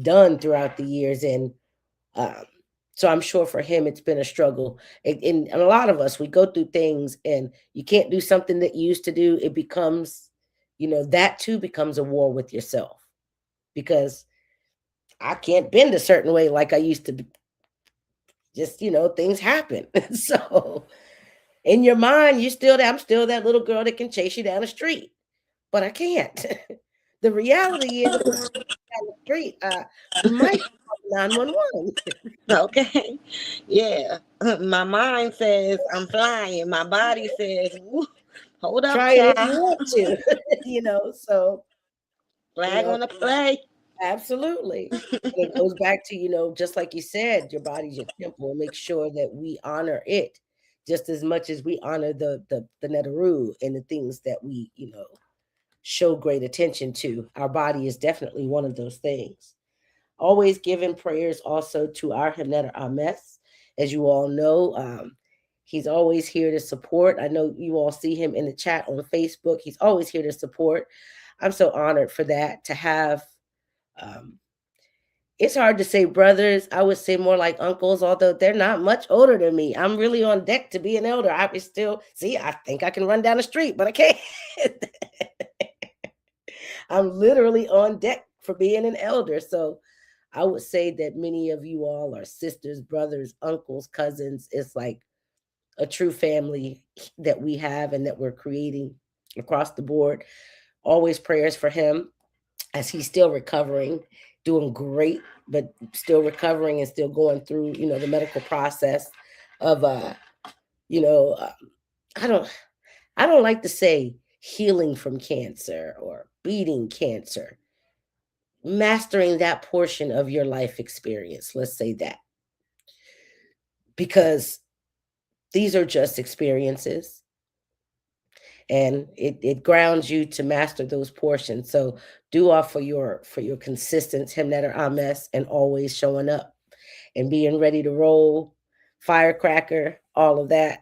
done throughout the years. And so I'm sure for him, it's been a struggle. And a lot of us, we go through things and you can't do something that you used to do. It becomes, that too becomes a war with yourself, because I can't bend a certain way like I used to. Just, things happen. So in your mind, I'm still that little girl that can chase you down the street, but I can't. The reality is, if I chase you down the street, we might call 911. Okay. Yeah. My mind says I'm flying. My body says, hold up, Try it if you child. want to, so. Flag on the play. Absolutely. And it goes back to, just like you said, your body's your temple. Make sure that we honor it just as much as we honor the Netaru and the things that we, show great attention to. Our body is definitely one of those things. Always giving prayers also to our Himnetta Ames. As you all know, he's always here to support. I know you all see him in the chat on Facebook. He's always here to support. I'm so honored for that, to have, it's hard to say brothers. I would say more like uncles, although they're not much older than me. I'm really on deck to be an elder. I think I can run down the street, but I can't. I'm literally on deck for being an elder. So I would say that many of you all are sisters, brothers, uncles, cousins. It's like a true family that we have and that we're creating across the board. Always prayers for him as he's still recovering, doing great, but still recovering and still going through, the medical process of, I don't like to say healing from cancer or beating cancer, mastering that portion of your life experience. Let's say that, because these are just experiences. And it grounds you to master those portions. So dua for your consistent Himnetta Ames, and always showing up and being ready to roll, firecracker, all of that.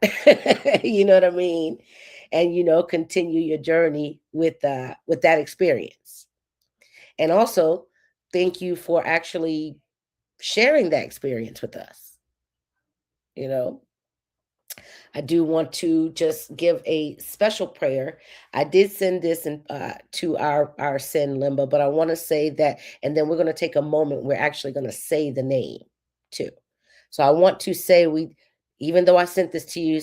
You know what I mean? And continue your journey with that experience. And also, thank you for actually sharing that experience with us. I do want to just give a special prayer. I did send this to our send limbo, but I want to say that, and then we're going to take a moment. We're actually going to say the name too. So I want to say Even though I sent this to you,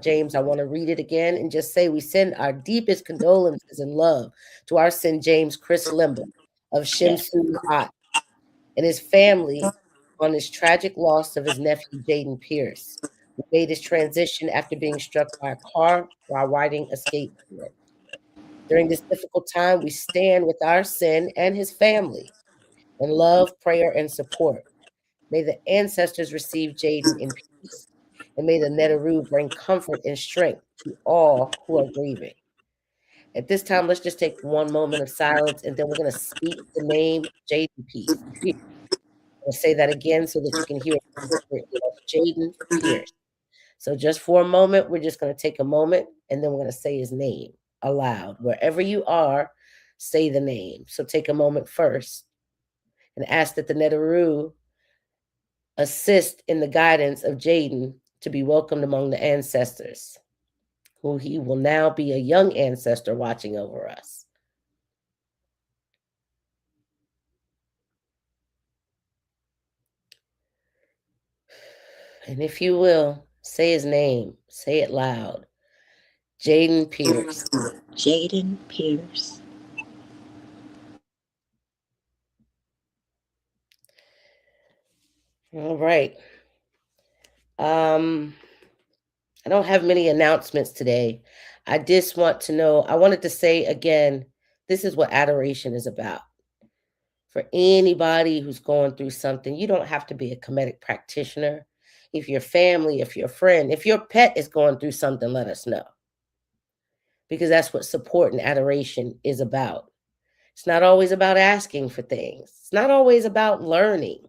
James, I want to read it again and just say we send our deepest condolences and love to our son James Chris Limber of Shimsu At and his family on his tragic loss of his nephew Jaden Pierce, who made his transition after being struck by a car while riding a skateboard. During this difficult time, we stand with our son and his family in love, prayer, and support. May the ancestors receive Jaden in peace, and may the Netaru bring comfort and strength to all who are grieving. At this time, let's just take one moment of silence, and then we're going to speak the name Jaden Pierce. I'll say that again so that you can hear it. Jaden Pierce. So just for a moment, we're just going to take a moment, and then we're going to say his name aloud. Wherever you are, say the name. So take a moment first and ask that the Netaru assist in the guidance of Jaden to be welcomed among the ancestors, who he will now be a young ancestor watching over us. And if you will, say his name, say it loud. Jaden Pierce. Jaden Pierce. All right. I don't have many announcements today. I just want to know, I wanted to say again, this is what adoration is about. For anybody who's going through something, you don't have to be a comedic practitioner. If your family, if your friend, if your pet is going through something, let us know. Because that's what support and adoration is about. It's not always about asking for things. It's not always about learning.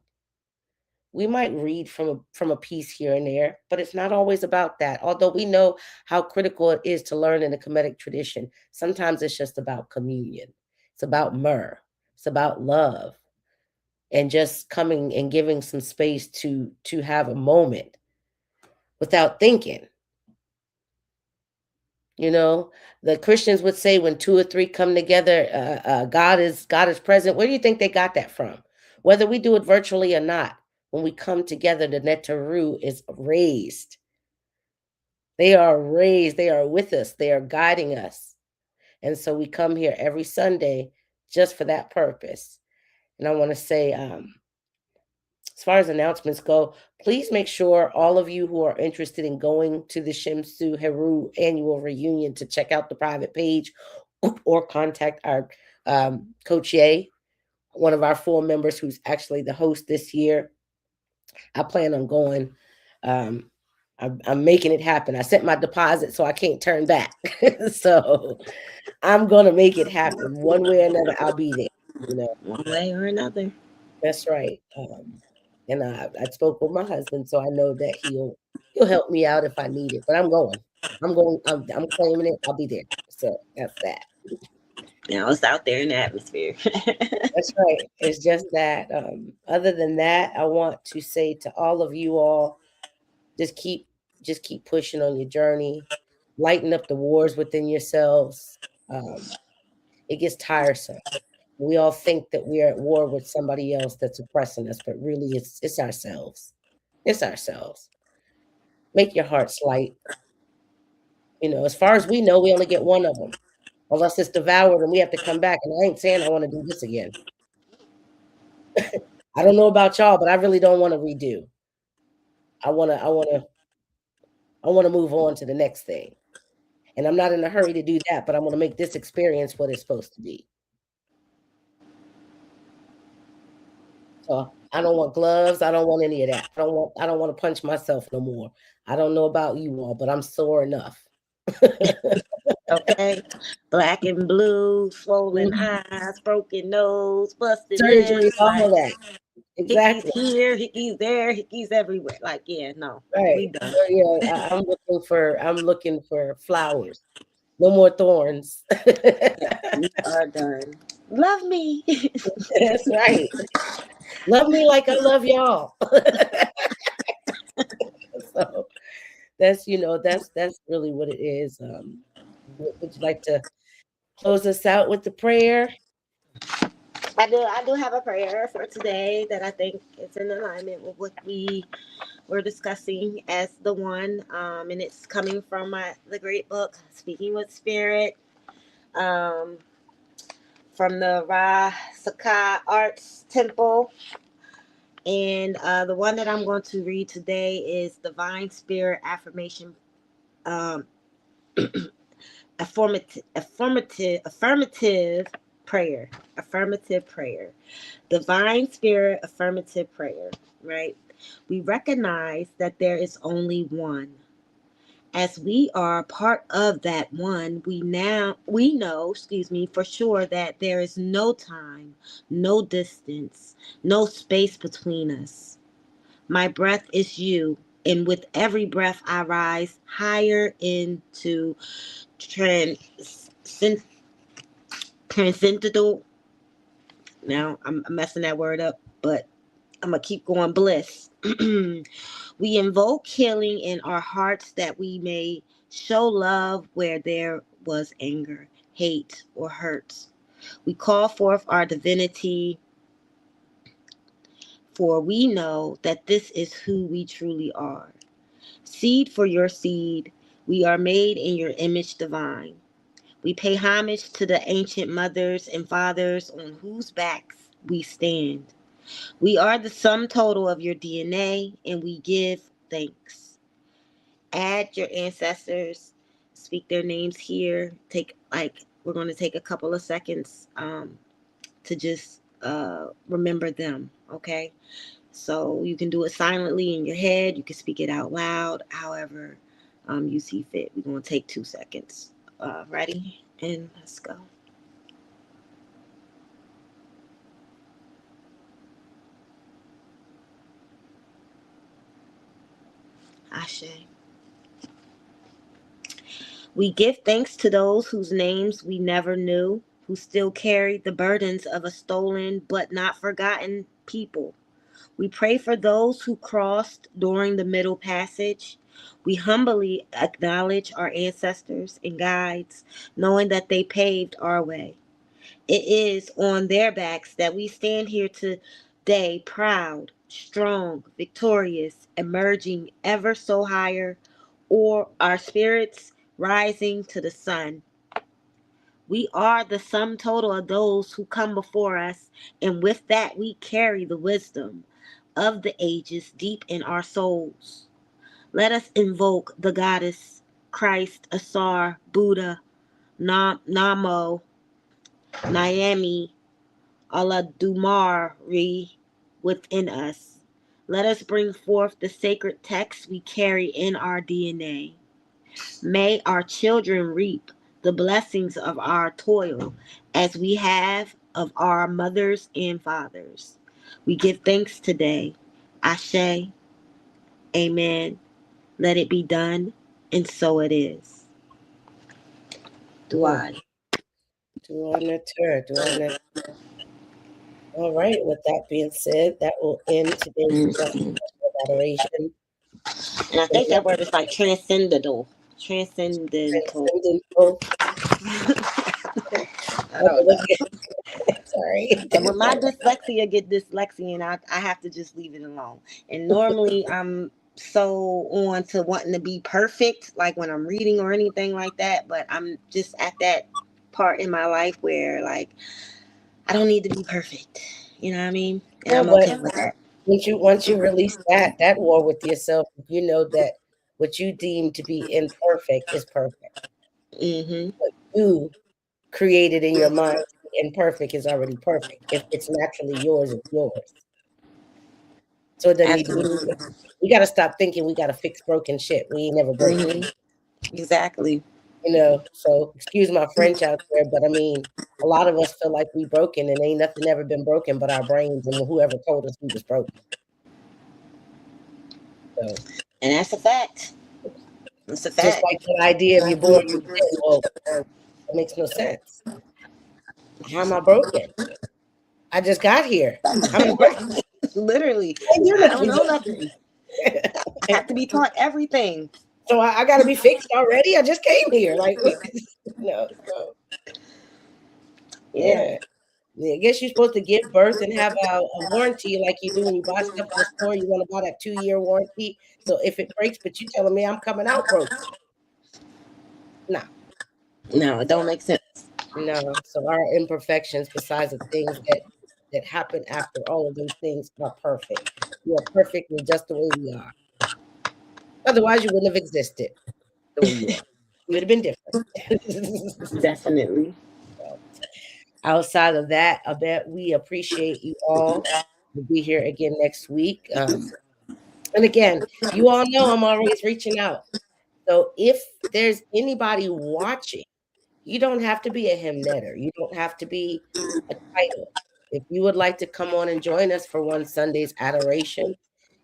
We might read from a piece here and there, but it's not always about that. Although we know how critical it is to learn in a Kemetic tradition, sometimes it's just about communion. It's about myrrh. It's about love, and just coming and giving some space to have a moment without thinking. You know, the Christians would say when two or three come together, God is present. Where do you think they got that from? Whether we do it virtually or not, when we come together, the Netaru is raised. They are raised. They are with us. They are guiding us. And so we come here every Sunday just for that purpose. And I want to say, as far as announcements go, please make sure all of you who are interested in going to the Shimsu Hrw annual reunion to check out the private page or contact our Coach Ye, one of our 4 members who's actually the host this year. I plan on going. I'm making it happen. I sent my deposit, so I can't turn back. So I'm going to make it happen. One way or another, I'll be there. You know, one way or another. That's right. And I spoke with my husband, so I know that he'll help me out if I need it. But I'm going. I'm claiming it. I'll be there. So that's that. Now it's out there in the atmosphere. That's right. It's just that. Other than that, I want to say to all of you all, just keep pushing on your journey. Lighten up the wars within yourselves. It gets tiresome. We all think that we are at war with somebody else that's oppressing us, but really it's ourselves. It's ourselves. Make your hearts light. You know, as far as we know, we only get one of them. Unless it's devoured and we have to come back. And I ain't saying I want to do this again. I don't know about y'all, but I really don't want to redo. I want to move on to the next thing. And I'm not in a hurry to do that, but I'm going to make this experience what it's supposed to be. So I don't want gloves. I don't want any of that. I don't want to punch myself no more. I don't know about you all, but I'm sore enough. Okay, black and blue, swollen eyes, broken nose, busted Surgery, lips, all like, of that. Exactly. hickeys here, hickeys there, hickeys everywhere. Like, yeah, no, Right. we done. So, yeah, I'm looking for flowers. No more thorns. We are done. Love me. That's right. Love me like I love y'all. So that's really what it is. Would you like to close us out with the prayer? I do have a prayer for today that I think is in alignment with what we were discussing as the one, and it's coming from the great book Speaking with Spirit, um, from the Ra Saka Arts Temple. And the one that I'm going to read today is Divine Spirit Affirmation, um, affirmative prayer. Affirmative prayer. Divine Spirit Affirmative Prayer, right? We recognize that there is only one. As we are part of that one, we know, for sure that there is no time, no distance, no space between us. My breath is you, and with every breath I rise higher into transcendental. Now I'm messing that word up, but I'm gonna keep going. Bliss. We invoke healing in our hearts that we may show love where there was anger, hate, or hurt. We call forth our divinity, for we know that this is who we truly are. Seed for your seed, we are made in your image divine. We pay homage to the ancient mothers and fathers on whose backs we stand. We are the sum total of your DNA, and we give thanks. Add your ancestors, speak their names here. We're going to take a couple of seconds to just remember them, okay? So you can do it silently in your head. You can speak it out loud, however you see fit. We're going to take 2 seconds. Ready? And let's go. Ashe. We give thanks to those whose names we never knew, who still carry the burdens of a stolen but not forgotten people. We pray for those who crossed during the Middle Passage. We humbly acknowledge our ancestors and guides, knowing that they paved our way. It is on their backs that we stand here today, proud, strong, victorious, emerging ever so higher, or our spirits rising to the sun. We are the sum total of those who come before us, and with that we carry the wisdom of the ages deep in our souls. Let us invoke the goddess, Christ, Asar, Buddha, Namo, Naomi, Aladumari within us. Let us bring forth the sacred texts we carry in our DNA. May our children reap the blessings of our toil as we have of our mothers and fathers. We give thanks today. Ashe, amen. Let it be done, and so it is. Dwa. Dwa R Hrw. All right. With that being said, that will end today's session of adoration. And I think that word is like transcendental. Transcendental. I don't know. Sorry. And when my dyslexia get dyslexia, and I have to just leave it alone. And normally I'm so on to wanting to be perfect, like when I'm reading or anything like that. But I'm just at that part in my life where like I don't need to be perfect. You know what I mean? And Yeah, I'm but okay with that. once you release that war with yourself, you know that what you deem to be imperfect is perfect. Mm-hmm. What you created in your mind to be imperfect is already perfect. If it's naturally yours, it's yours. So it doesn't need to be. Absolutely. We got to stop thinking we got to fix broken shit. We ain't never broke. Mm-hmm. Exactly. You know, so excuse my French out there, but I mean, a lot of us feel like we broken and ain't nothing ever been broken but our brains and whoever told us we was broken. So, And that's a fact. It's a just fact. like the idea of you're born with sin, well, that makes no sense. How am I broken? I just got here. How am I broken? Literally. I do I don't nothing. know nothing. I have to be taught everything. So I got to be fixed already. I just came here. Like, what? No. So, Yeah. yeah. I guess you're supposed to give birth and have a warranty like you do when you buy stuff in the store. You want to buy that 2-year warranty. So if it breaks, but you telling me I'm coming out broke. No. No, it don't make sense. No. So our imperfections, besides the things that happen after all of those things, are perfect. We are perfectly just the way we are. Otherwise, you wouldn't have existed the way you are. You would have been different. Definitely. Outside of that, I bet we appreciate you all. We'll be here again next week. And again, you all know I'm always reaching out. So if there's anybody watching, you don't have to be a hymnetter. You don't have to be a title. If you would like to come on and join us for one Sunday's adoration,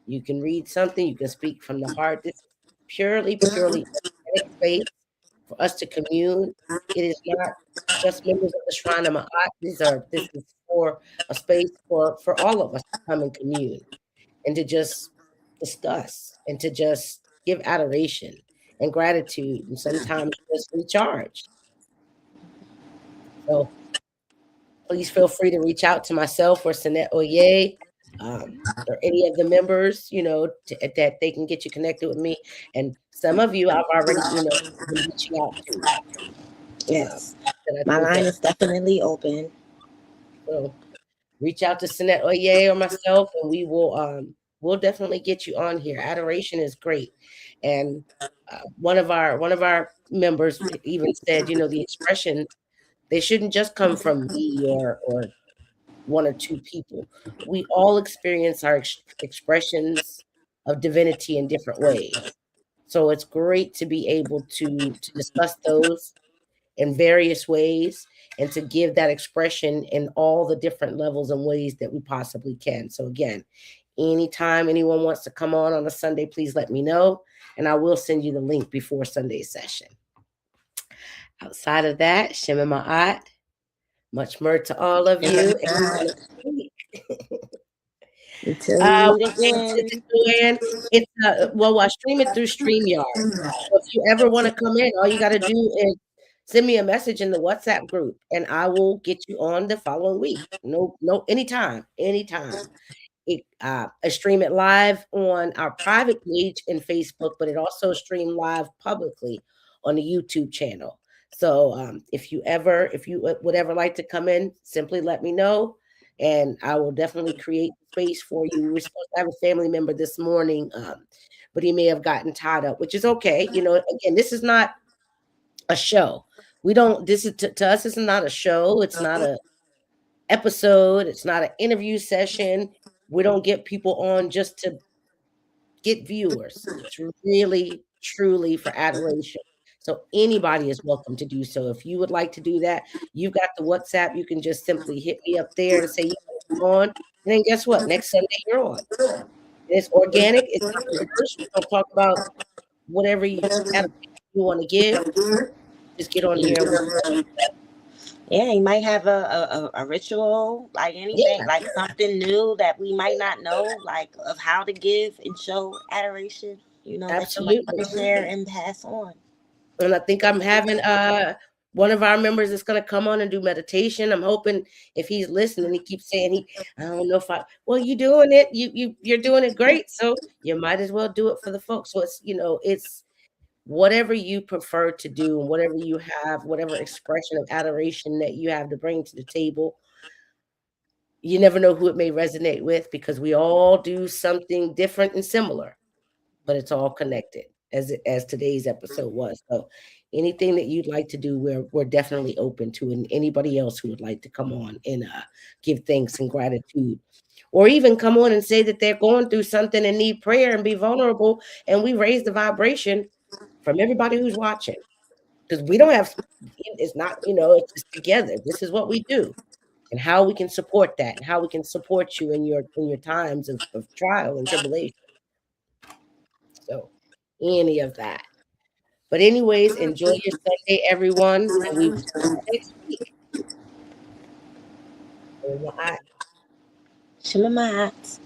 you can read something. You can speak from the heart. This is purely organic space for us to commune. It is not just members of the Shrine of Ma'at. This is for a space for all of us to come and commune and to just discuss and to just give adoration and gratitude and sometimes just recharge. So please feel free to reach out to myself or Sinette Oye, or any of the members, that they can get you connected with me. And some of you I've already, been reaching out to. Yes. My line is definitely open. So reach out to Sinette Oye or myself, and we will we'll definitely get you on here. Adoration is great. And one of our members even said, the expressions, they shouldn't just come from me or one or two people. We all experience our expressions of divinity in different ways. So it's great to be able to discuss those in various ways and to give that expression in all the different levels and ways that we possibly can. So again, anytime anyone wants to come on a Sunday, please let me know, and I will send you the link before Sunday's session. Outside of that, Shema Ma'at, much more to all of you. Until we meet again. It's I stream it through StreamYard. So if you ever want to come in, all you got to do is send me a message in the WhatsApp group, and I will get you on the following week. No, anytime. I stream it live on our private page in Facebook, but it also streamed live publicly on the YouTube channel. So if you would ever like to come in, simply let me know, and I will definitely create space for you. We were supposed to have a family member this morning, but he may have gotten tied up, which is okay. Again, this is not a show. We don't. This is to us. This is not a show. It's not a episode. It's not an interview session. We don't get people on just to get viewers. It's really, truly for adoration. So anybody is welcome to do so. If you would like to do that, you've got the WhatsApp. You can just simply hit me up there and say you want to come on. And then guess what? Next Sunday you're on. And it's organic. It's not rehearsed. We don't talk about whatever you want to give. Just get on here. Yeah, you might have a ritual, like anything, like something new that we might not know, like of how to give and show adoration, Absolutely. that you might share and pass on. And I think I'm having one of our members is going to come on and do meditation. I'm hoping if he's listening, he keeps saying I don't know if you're doing it. You're doing it great. So you might as well do it for the folks. So it's whatever you prefer to do and whatever you have, whatever expression of adoration that you have to bring to the table. You never know who it may resonate with, because we all do something different and similar, but it's all connected as today's episode was. So anything that you'd like to do, we're definitely open to, and anybody else who would like to come on and give thanks and gratitude, or even come on and say that they're going through something and need prayer and be vulnerable, and we raise the vibration from everybody who's watching, because we don't have, it's not, it's just together. This is what we do, and how we can support that, and how we can support you in your times of trial and tribulation. So any of that. But anyways, enjoy your Sunday, everyone, and we will see you next week. Shema Ma'at.